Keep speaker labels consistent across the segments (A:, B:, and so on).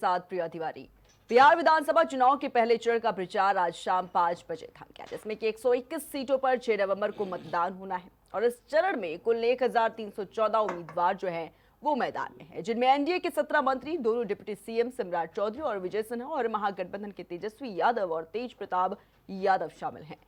A: साथ प्रिया तिवारी। बिहार विधानसभा चुनाव के पहले चरण का प्रचार आज शाम 5 बजे थम गया, जिसमें कि 121 सीटों पर 6 नवंबर को मतदान होना है और इस चरण में कुल 1314 उम्मीदवार जो हैं वो मैदान में हैं, जिनमें एनडीए के 17 मंत्री, दोनों डिप्टी सीएम सम्राट चौधरी और विजय सिन्हा और महागठबंधन के तेजस्वी यादव और तेज प्रताप यादव शामिल हैं।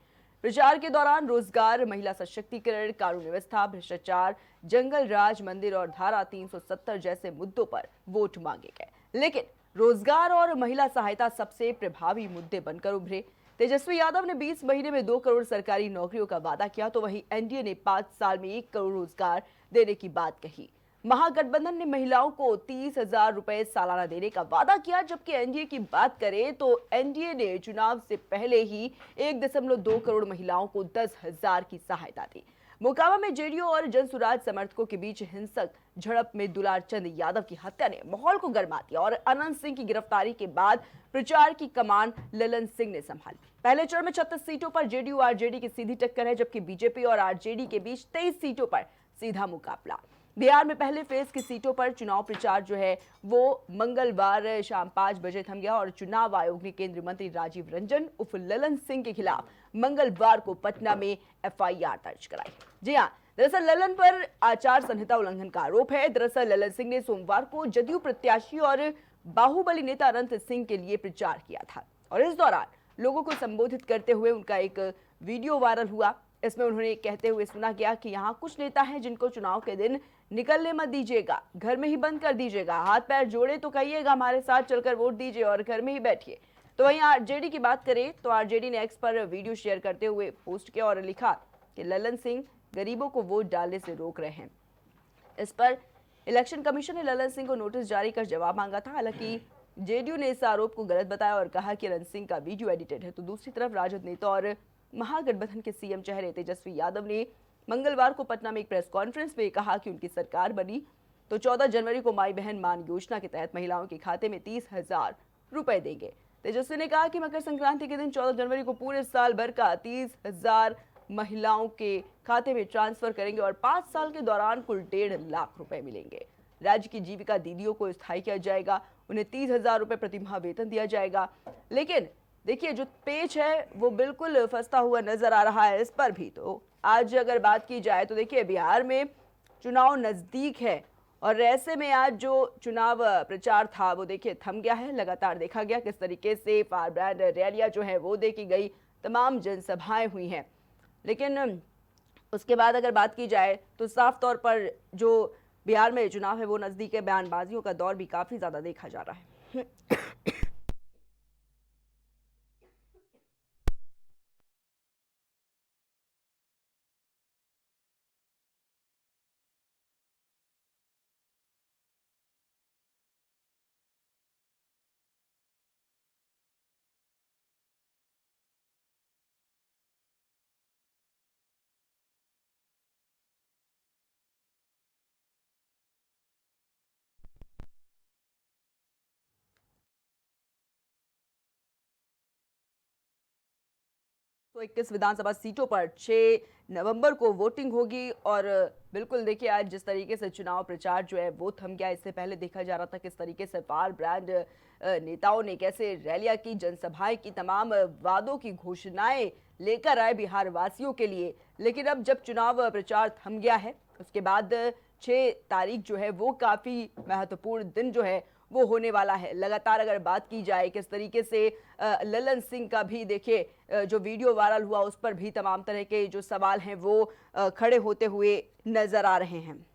A: प्रचार के दौरान रोजगार, महिला सशक्तिकरण, कानून व्यवस्था, भ्रष्टाचार, जंगल राज, मंदिर और धारा 370 जैसे मुद्दों पर वोट मांगे गए, लेकिन रोजगार और महिला सहायता सबसे प्रभावी मुद्दे बनकर उभरे। तेजस्वी यादव ने 20 महीने में 2 करोड़ सरकारी नौकरियों का वादा किया, तो वहीं एनडीए ने 5 साल में 1 करोड़ रोजगार देने की बात कही। महागठबंधन ने महिलाओं को 30,000 रुपए सालाना देने का वादा किया, जबकि एनडीए की बात करें तो एनडीए ने चुनाव से पहले ही 1.2 करोड़ महिलाओं को 10,000 की सहायता दी। मोकामा में जेडीयू और जनसुराज समर्थकों के बीच हिंसक झड़प में दुलार चंद यादव की हत्या ने माहौल को गर्मा दिया और अनंत सिंह की गिरफ्तारी के बाद प्रचार की कमान ललन सिंह ने संभाली। पहले चरण में 36 सीटों पर जेडीयू आरजेडी की सीधी टक्कर है, जबकि बीजेपी और आरजेडी के बीच 23 सीटों पर सीधा मुकाबला। बिहार में पहले फेज की सीटों पर चुनाव प्रचार जो है वो मंगलवार शाम 5 बजे थम गया और चुनाव आयोग ने केंद्रीय मंत्री राजीव रंजन उर्फ ललन सिंह के खिलाफ मंगलवार को पटना में एफआईआर दर्ज कराई। जी हां, दरअसल ललन पर आचार संहिता उल्लंघन का आरोप है। दरअसल ललन सिंह ने सोमवार को जदयू प्रत्याशी और बाहुबली नेता अनंत सिंह के लिए प्रचार किया था और इस दौरान लोगों को संबोधित करते हुए उनका एक वीडियो वायरल हुआ। इसमें उन्होंने कहते हुए सुना गया कि यहाँ कुछ नेता हैं जिनको चुनाव के दिन निकलने मत दीजिएगा, घर में ही बंद कर दीजिएगा, हाथ पैर जोड़े तो कहिएगा हमारे साथ चलकर वोट दीजिए और घर में ही बैठिए। तो वहीं आरजेडी की बात करें तो आरजेडी ने एक्स पर वीडियो शेयर करते हुए पोस्ट किया और लिखा कि ललन सिंह गरीबों को वोट डालने से रोक रहे हैं। इस पर इलेक्शन कमीशन ने ललन सिंह को नोटिस जारी कर जवाब मांगा था। हालांकि जेडीयू ने इस आरोप को गलत बताया और कहा कि ललन सिंह का वीडियो एडिटेड है। तो दूसरी तरफ राजद नेता और महागठबंधन के सीएम चेहरे तेजस्वी यादव ने मंगलवार को पटना में एक प्रेस कॉन्फ्रेंस में कहा कि उनकी सरकार बनी तो 14 जनवरी को माई बहन मान योजना के तहत महिलाओं के खाते में 30,000 रुपए देंगे। तेजस्वी ने कहा कि मकर संक्रांति के दिन 14 जनवरी को पूरे साल भर का 30,000 महिलाओं के खाते में ट्रांसफर करेंगे और 5 साल के दौरान कुल 1.5 लाख रुपए मिलेंगे। राज्य की जीविका दीदियों को स्थायी किया जाएगा, उन्हें 30,000 रुपए प्रतिमाह वेतन दिया जाएगा। लेकिन देखिए जो पेच है वो बिल्कुल फंसता हुआ नजर आ रहा है इस पर भी। तो आज अगर बात की जाए तो देखिए बिहार में चुनाव नजदीक है और ऐसे में आज जो चुनाव प्रचार था वो देखिए थम गया है। लगातार देखा गया किस तरीके से फायर ब्रांड रैलियां जो है वो देखी गई, तमाम जनसभाएं हुई हैं, लेकिन उसके बाद अगर बात की जाए तो साफ तौर पर जो बिहार में चुनाव है वो नजदीक है। बयानबाजियों का दौर भी काफी ज्यादा देखा जा रहा है। तो 21 विधानसभा सीटों पर 6 नवंबर को वोटिंग होगी और बिल्कुल देखिए आज जिस तरीके से चुनाव प्रचार जो है वो थम गया। इससे पहले देखा जा रहा था किस तरीके से फायर ब्रांड नेताओं ने कैसे रैलियां की, जनसभाएं की, तमाम वादों की घोषणाएं लेकर आए बिहार वासियों के लिए। लेकिन अब जब चुनाव प्रचार थम गया है उसके बाद 6 तारीख जो है वो काफी महत्वपूर्ण दिन जो है वो होने वाला है। लगातार अगर बात की जाए किस तरीके से ललन सिंह का भी देखिए जो वीडियो वायरल हुआ उस पर भी तमाम तरह के जो सवाल हैं वो खड़े होते हुए नजर आ रहे हैं।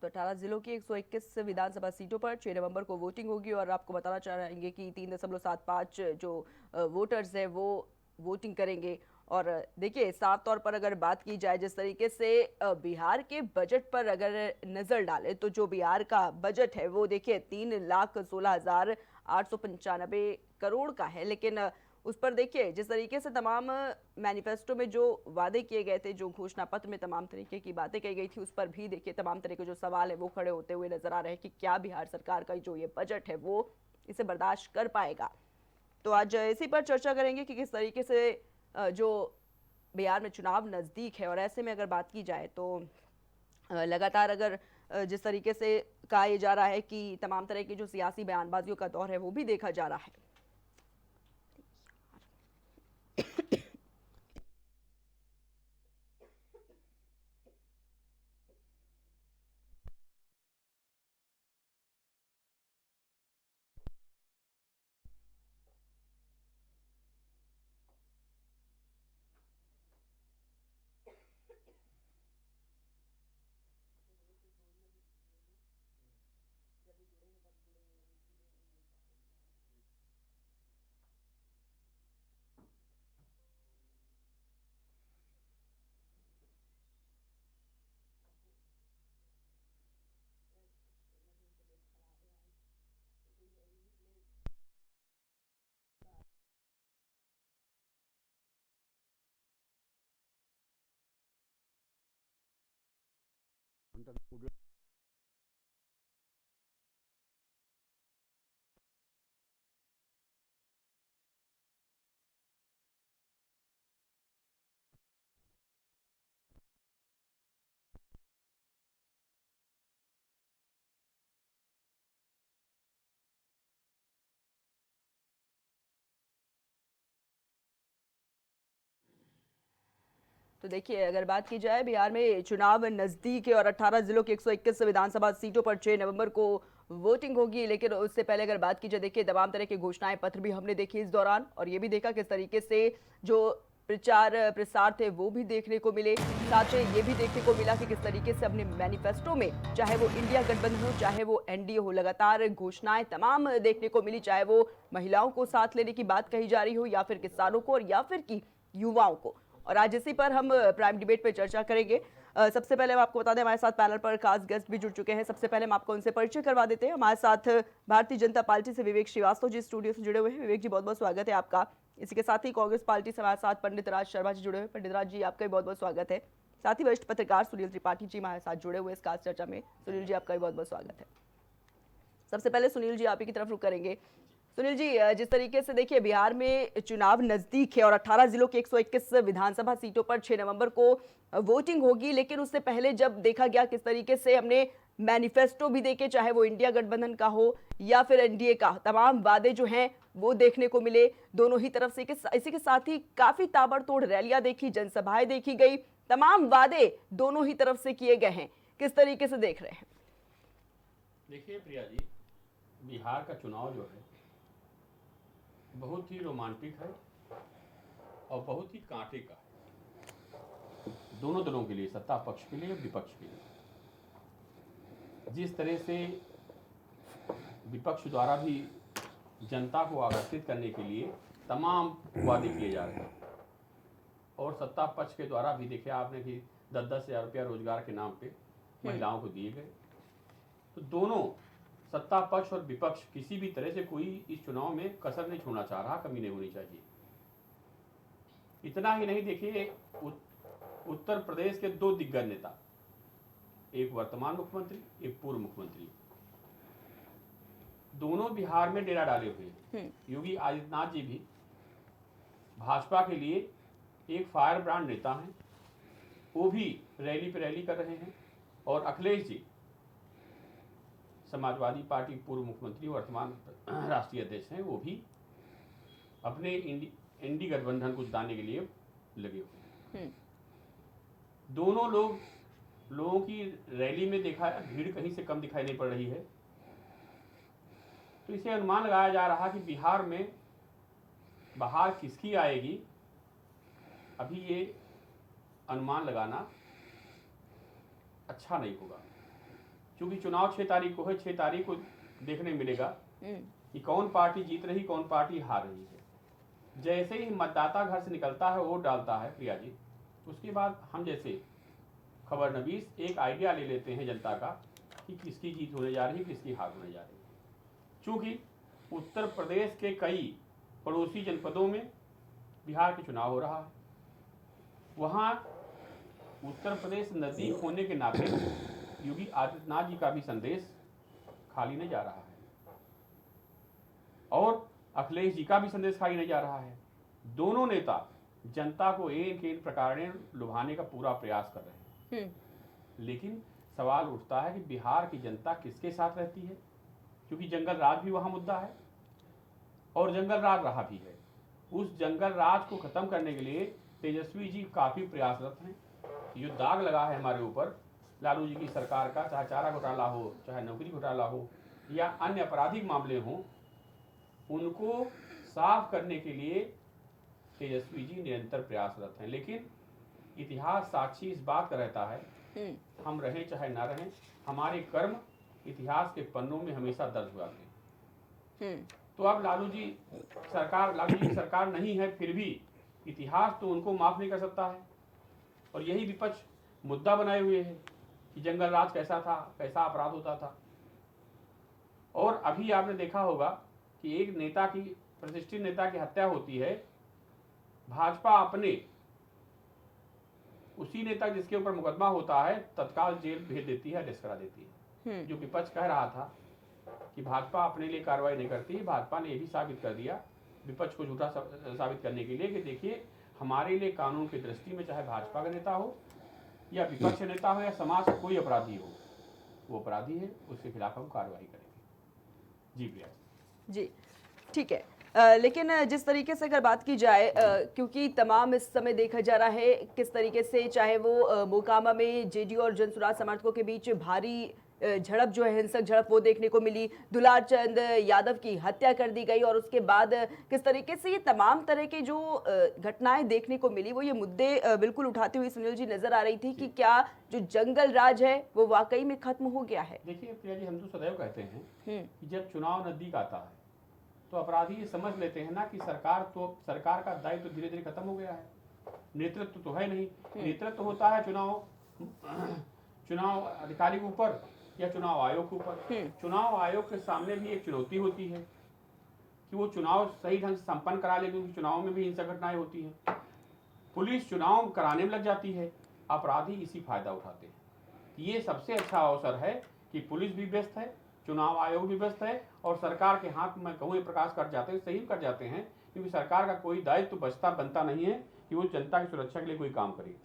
A: तो 18 जिलों की 121 विधानसभा सीटों पर 6 नवंबर को वोटिंग होगी और आपको बताना चाहेंगे कि 3.75 जो वोटर्स हैं वो वोटिंग करेंगे। और देखिए साफ तौर पर अगर बात की जाए जिस तरीके से बिहार के बजट पर अगर नजर डालें तो जो बिहार का बजट है वो देखिए 3,16,895 करोड़ का है, लेकिन उस पर देखिए जिस तरीके से तमाम मैनिफेस्टो में जो वादे किए गए थे, जो घोषणा पत्र में तमाम तरीके की बातें कही गई थी, उस पर भी देखिए तमाम तरह के जो सवाल है वो खड़े होते हुए नजर आ रहे हैं कि क्या बिहार सरकार का जो ये बजट है वो इसे बर्दाश्त कर पाएगा। तो आज इसी पर चर्चा करेंगे कि किस तरीके से जो बिहार में चुनाव नज़दीक है और ऐसे में अगर बात की जाए तो लगातार अगर जिस तरीके से कहा यह जा रहा है कि तमाम तरह की जो सियासी बयानबाजियों का दौर है वो भी देखा जा रहा है। तो देखिए अगर बात की जाए बिहार में चुनाव नजदीक है और 18 जिलों की 121 विधानसभा सीटों पर 6 नवंबर को वोटिंग होगी, लेकिन उससे पहले अगर बात की जाए देखिए तमाम तरह के घोषणाएं पत्र भी हमने देखे इस दौरान और ये भी देखा किस तरीके से जो प्रचार प्रसार थे वो भी देखने को मिले। साथ ही ये भी देखने को मिला कि किस तरीके से अपने मैनिफेस्टो में चाहे वो इंडिया गठबंधन हो चाहे वो एनडीए हो, लगातार घोषणाएं तमाम देखने को मिली, चाहे वो महिलाओं को साथ लेने की बात कही जा रही हो या फिर किसानों को और या फिर की युवाओं को। और आज इसी पर हम प्राइम डिबेट पे चर्चा करेंगे। सबसे पहले हम आपको बता दें हमारे साथ पैनल पर खास गेस्ट भी जुड़ चुके हैं। सबसे पहले हम आपको उनसे परिचय करवा देते हैं। हमारे साथ भारतीय जनता पार्टी से विवेक श्रीवास्तव जी स्टूडियो से जुड़े हुए हैं। विवेक जी बहुत बहुत स्वागत है आपका। इसी के साथ ही कांग्रेस पार्टी से हमारे साथ पंडित राज शर्मा जी जुड़े हुए। पंडित राज जी आपका भी बहुत बहुत स्वागत है। साथ ही वरिष्ठ पत्रकार सुनील त्रिपाठी जी हमारे साथ जुड़े हुए इस खास चर्चा में। सुनील जी आपका भी बहुत बहुत स्वागत है। सबसे पहले सुनील जी आप ही की तरफ रुख करेंगे। सुनील जी जिस तरीके से देखिए बिहार में चुनाव नजदीक है और 18 जिलों के 121 विधानसभा सीटों पर 6 नवंबर को वोटिंग होगी, लेकिन उससे पहले जब देखा गया किस तरीके से हमने मैनिफेस्टो भी देखे, चाहे वो इंडिया गठबंधन का हो या फिर एनडीए का, तमाम वादे जो हैं वो देखने को मिले दोनों ही तरफ से। इसी के साथ ही काफी ताबड़तोड़ रैलियां देखी, जनसभाएं देखी गई, तमाम वादे दोनों ही तरफ से किए गए हैं। किस तरीके से देख रहे हैं?
B: देखिए प्रिया जी, बिहार का चुनाव जो है बहुत ही रोमांटिक है और बहुत ही कांटे का है, दोनों दलों के लिए, सत्ता पक्ष के लिए और विपक्ष के लिए। जिस तरह से विपक्ष द्वारा भी जनता को आकर्षित करने के लिए तमाम वादे किए जा रहे हैं और सत्ता पक्ष के द्वारा भी देखिए आपने कि 10-10 हज़ार रुपया रोजगार के नाम पे महिलाओं को दिए गए। तो दोनों सत्ता पक्ष और विपक्ष किसी भी तरह से कोई इस चुनाव में कसर नहीं छोड़ना चाह रहा, कमी नहीं होनी चाहिए। इतना ही नहीं, देखिए उत्तर प्रदेश के 2 दिग्गज नेता, एक वर्तमान मुख्यमंत्री एक पूर्व मुख्यमंत्री, दोनों बिहार में डेरा डाले हुए हैं। योगी आदित्यनाथ जी भी भाजपा के लिए एक फायर ब्रांड नेता हैं, वो भी रैली पे रैली कर रहे हैं। और अखिलेश जी समाजवादी पार्टी पूर्व मुख्यमंत्री वर्तमान राष्ट्रीय अध्यक्ष हैं, वो भी अपने इंडी गठबंधन को जिताने के लिए लगे हुए हैं। दोनों लोगों की रैली में देखा भीड़ कहीं से कम दिखाई नहीं पड़ रही है। तो इसे अनुमान लगाया जा रहा कि बिहार में बहार किसकी आएगी, अभी ये अनुमान लगाना अच्छा नहीं होगा, क्योंकि चुनाव 6 तारीख को है। 6 तारीख को देखने मिलेगा कि कौन पार्टी जीत रही कौन पार्टी हार रही है। जैसे ही मतदाता घर से निकलता है वोट डालता है प्रिया जी, उसके बाद हम जैसे खबरनवीस एक आइडिया ले लेते हैं जनता का कि किसकी जीत होने जा रही है किसकी हार होने जा रही है। चूँकि उत्तर प्रदेश के कई पड़ोसी जनपदों में बिहार के चुनाव हो रहा है, वहाँ उत्तर प्रदेश नजदीक होने के नाते योगी आदित्यनाथ जी का भी संदेश खाली नहीं जा रहा है और अखिलेश जी का भी संदेश खाली नहीं जा रहा है। दोनों नेता जनता को एक एक प्रकार लुभाने का पूरा प्रयास कर रहे हैं, लेकिन सवाल उठता है कि बिहार की जनता किसके साथ रहती है, क्योंकि जंगल राज भी वहाँ मुद्दा है और जंगल राज रहा भी है। उस जंगल राज को खत्म करने के लिए तेजस्वी जी काफ़ी प्रयासरत हैं। जो दाग लगा है हमारे ऊपर लालू जी की सरकार का, चाहे चारा घोटाला हो, चाहे नौकरी घोटाला हो या अन्य आपराधिक मामले हों, उनको साफ करने के लिए तेजस्वी जी निरंतर प्रयासरत हैं। लेकिन इतिहास साक्षी इस बात का रहता है, हम रहें चाहे ना रहें, हमारे कर्म इतिहास के पन्नों में हमेशा दर्ज हुआ हैं। तो अब लालू जी की सरकार नहीं है, फिर भी इतिहास तो उनको माफ नहीं कर सकता है और यही विपक्ष मुद्दा बनाए हुए है कि जंगल राज कैसा था, कैसा अपराध होता था। और अभी आपने देखा होगा कि एक नेता की, प्रतिष्ठित नेता की हत्या होती है, भाजपा अपने उसी नेता जिसके ऊपर मुकदमा होता है तत्काल जेल भेज देती है, अरेस्ट करा देती है। जो विपक्ष कह रहा था कि भाजपा अपने लिए कार्रवाई नहीं करती, भाजपा ने यह भी साबित कर दिया विपक्ष को झूठा साबित करने के लिए कि देखिए हमारे लिए कानून की दृष्टि में चाहे भाजपा का नेता हो या विपक्ष नेता हो या समाज का कोई अपराधी हो, वो अपराधी है, उसके खिलाफ हम कार्रवाई करेंगे। जी प्रिया
A: जी, ठीक है। लेकिन जिस तरीके से अगर बात की जाए, क्योंकि तमाम इस समय देखा जा रहा है किस तरीके से चाहे वो मोकामा में जेडीयू और जनसुराज समर्थकों के बीच भारी झड़प जो है, हिंसक झड़प, वो देखने को मिली। दुलार चंद यादव की हत्या कर दी गई और उसके बाद किस तरीके से ये तमाम तरह की जो घटनाएं देखने को मिली, वो ये मुद्दे बिल्कुल उठाती हुई सुनील जी नजर आ रही थी कि क्या जो जंगल राज है वो वाकई में खत्म हो गया है।
B: देखिए प्रिया जी, हम तो सदैव कहते हैं कि जब चुनाव नजदीक आता है तो अपराधी ये समझ लेते हैं ना कि सरकार का दायित्व तो धीरे धीरे खत्म हो गया है, नेतृत्व तो है नहीं। नेतृत्व होता है चुनाव अधिकारी के ऊपर या चुनाव आयोग के ऊपर। चुनाव आयोग के सामने भी एक चुनौती होती है कि वो चुनाव सही ढंग से संपन्न करा ले, क्योंकि चुनाव में भी हिंसक घटनाएं होती हैं। पुलिस चुनाव कराने में लग जाती है, अपराधी इसी फायदा उठाते हैं। ये सबसे अच्छा अवसर है कि पुलिस भी व्यस्त है, चुनाव आयोग भी व्यस्त है और सरकार के हाथ में कहूँ प्रकाश कर जाते हैं, सही कर जाते हैं, क्योंकि सरकार का कोई दायित्व बनता नहीं है कि वो जनता की सुरक्षा के लिए कोई काम करे,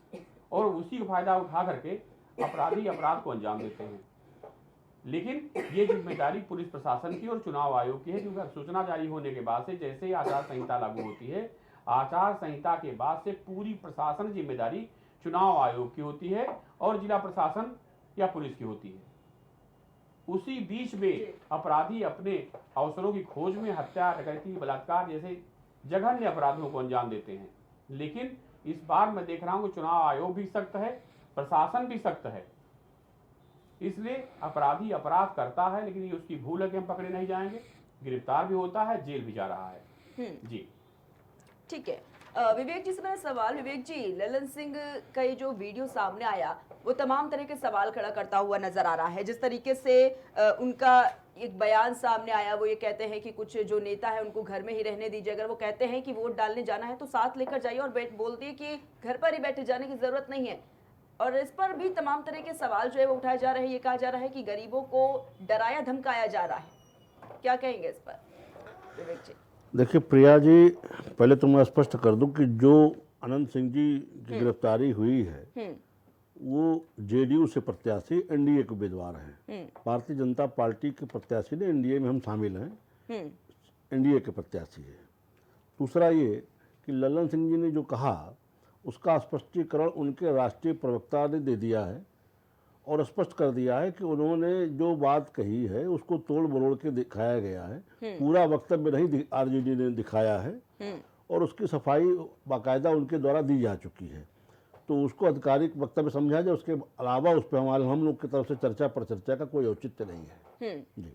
B: और उसी का फायदा उठा करके अपराधी अपराध को अंजाम देते हैं। लेकिन ये जिम्मेदारी पुलिस प्रशासन की और चुनाव आयोग की है, क्योंकि सूचना जारी होने के बाद से जैसे ही आचार संहिता लागू होती है, आचार संहिता के बाद से पूरी प्रशासन जिम्मेदारी चुनाव आयोग की होती है और जिला प्रशासन या पुलिस की होती है। उसी बीच में अपराधी अपने अवसरों की खोज में हत्या, डकैती, बलात्कार जैसे जघन्य अपराधों को अंजाम देते हैं। लेकिन इस बार मैं देख रहा हूं कि चुनाव आयोग भी सख्त है, प्रशासन भी सख्त है, इसलिए अपराधी अपराध करता है, लेकिन ये उसकी भूल है कि हम पकड़े नहीं जाएंगे, गिरफ्तार भी होता है, जेल भी जा रहा है। जी
A: ठीक है। विवेक जी से मेरा सवाल, विवेक जी, ललन सिंह का ये जो वीडियो सामने आया वो तमाम तरह के सवाल खड़ा करता हुआ नजर आ रहा है। जिस तरीके से उनका एक बयान सामने आया, वो ये कहते हैं कि कुछ जो नेता है उनको घर में ही रहने दीजिए, अगर वो कहते हैं कि वोट डालने जाना है तो साथ लेकर जाइए, और बोल दिए कि घर पर ही बैठे जाने की जरूरत नहीं है। और इस पर भी तमाम तरह के सवाल जो है वो उठाए जा रहे हैं। ये कहा जा रहा है कि गरीबों को डराया धमकाया जा रहा है, क्या कहेंगे इस पर विवेक जी?
C: देखिए प्रिया जी, पहले तो मैं स्पष्ट कर दूं कि जो अनंत सिंह जी की गिरफ्तारी हुई है वो जेडीयू से प्रत्याशी एनडीए के उम्मीदवार हैं। भारतीय जनता पार्टी के प्रत्याशी ने एनडीए में हम शामिल हैं, एनडीए के प्रत्याशी है। दूसरा ये कि ललन सिंह जी ने जो कहा उसका स्पष्टीकरण उनके राष्ट्रीय प्रवक्ता ने दे दिया है और स्पष्ट कर दिया है कि उन्होंने जो बात कही है उसको तोड़ मरोड़ के दिखाया गया है, पूरा वक्तव्य नहीं आरजेडी ने दिखाया है और उसकी सफाई बाकायदा उनके द्वारा दी जा चुकी है। तो उसको आधिकारिक वक्तव्य समझा जाए, उसके अलावा उस पर हम लोग की तरफ से चर्चा परिचर्चा का कोई औचित्य नहीं है। जी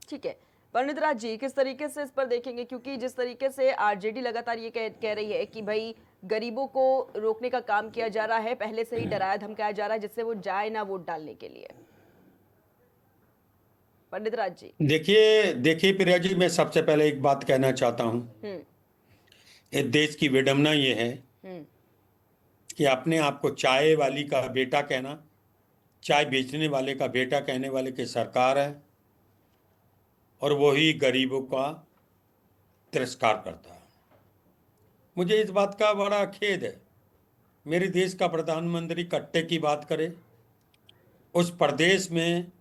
A: ठीक है। पंडित राज जी, किस तरीके से इस पर देखेंगे, क्योंकि जिस तरीके से आरजेडी लगातार ये कह रही है कि भाई गरीबों को रोकने का काम किया जा रहा है, पहले से ही डराया धमकाया जा रहा है जिससे वो जाए ना वोट डालने के लिए। पंडित राज जी।
D: देखिए देखिए प्रिया जी, मैं सबसे पहले एक बात कहना चाहता हूँ।
A: हम्म
D: इस देश की विडंबना ये है
A: हम्म
D: कि अपने आप को चाय वाली का बेटा कहना, चाय बेचने वाले का बेटा कहने वाले की सरकार है, और वही गरीबों का तिरस्कार करता है। मुझे इस बात का बड़ा खेद है। मेरे देश का प्रधानमंत्री कट्टे की बात करे, उस प्रदेश में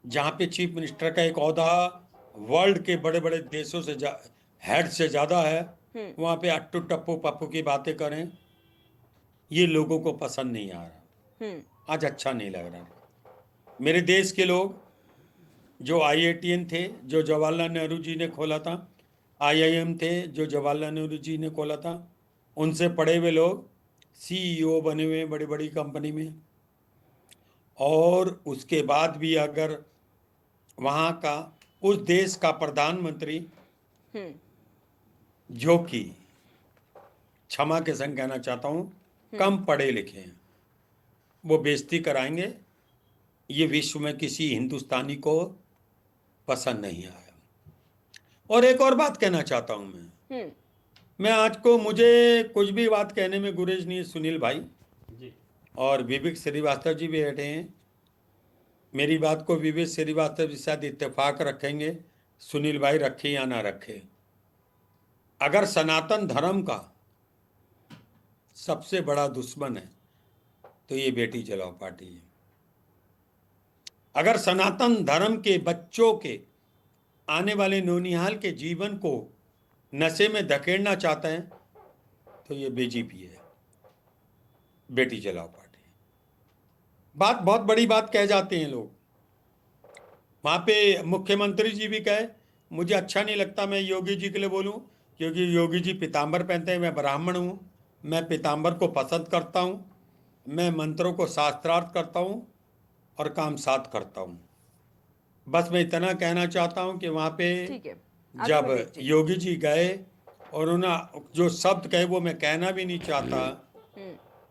D: जहाँ पे चीफ मिनिस्टर का एक ओहदा वर्ल्ड के बड़े बड़े देशों से हेड से ज़्यादा है, वहाँ पे अट्टू टप्पू पप्पू की बातें करें, ये लोगों को पसंद नहीं आ रहा। आज अच्छा नहीं लग रहा। मेरे देश के लोग जो IITN थे, जो जवाहरलाल नेहरू जी ने खोला था, IIM थे जो जवाहरलाल नेहरू जी ने खोला था, उनसे पढ़े हुए लोग CEO बने हुए हैं बड़ी बड़ी कंपनी में, और उसके बाद भी अगर वहाँ का उस देश का प्रधानमंत्री जो कि क्षमा के संग कहना चाहता हूँ कम पढ़े लिखे हैं, वो बेइज्जती कराएंगे, ये विश्व में किसी हिंदुस्तानी को पसंद नहीं आया। और एक और बात कहना चाहता हूँ मैं आज को, मुझे कुछ भी बात कहने में गुरेज नहीं है। सुनील भाई
B: जी।
D: और विवेक श्रीवास्तव जी भी बैठे हैं। मेरी बात को विवेक श्रीवास्तव जी शायद इत्तेफाक रखेंगे, सुनील भाई रखे या ना रखे। अगर सनातन धर्म का सबसे बड़ा दुश्मन है तो ये बेटी जलाओ पार्टी है। अगर सनातन धर्म के बच्चों के आने वाले नौनिहाल के जीवन को नशे में धकेलना चाहते हैं तो ये BJP है, बेटी जलाओ पार्टी। बात बहुत बड़ी बात कह जाते हैं लोग। वहाँ पे मुख्यमंत्री जी भी कहे, मुझे अच्छा नहीं लगता मैं योगी जी के लिए बोलूँ, क्योंकि योगी जी पीताम्बर पहनते हैं, मैं ब्राह्मण हूँ, मैं पीताम्बर को पसंद करता हूँ, मैं मंत्रों को शास्त्रार्थ करता हूँ और काम साथ करता हूँ। बस मैं इतना कहना चाहता हूँ कि वहाँ पे
A: ठीक है,
D: जब
A: विवेक जी।
D: योगी जी गए और उन्होंने जो शब्द कहे वो मैं कहना भी नहीं चाहता,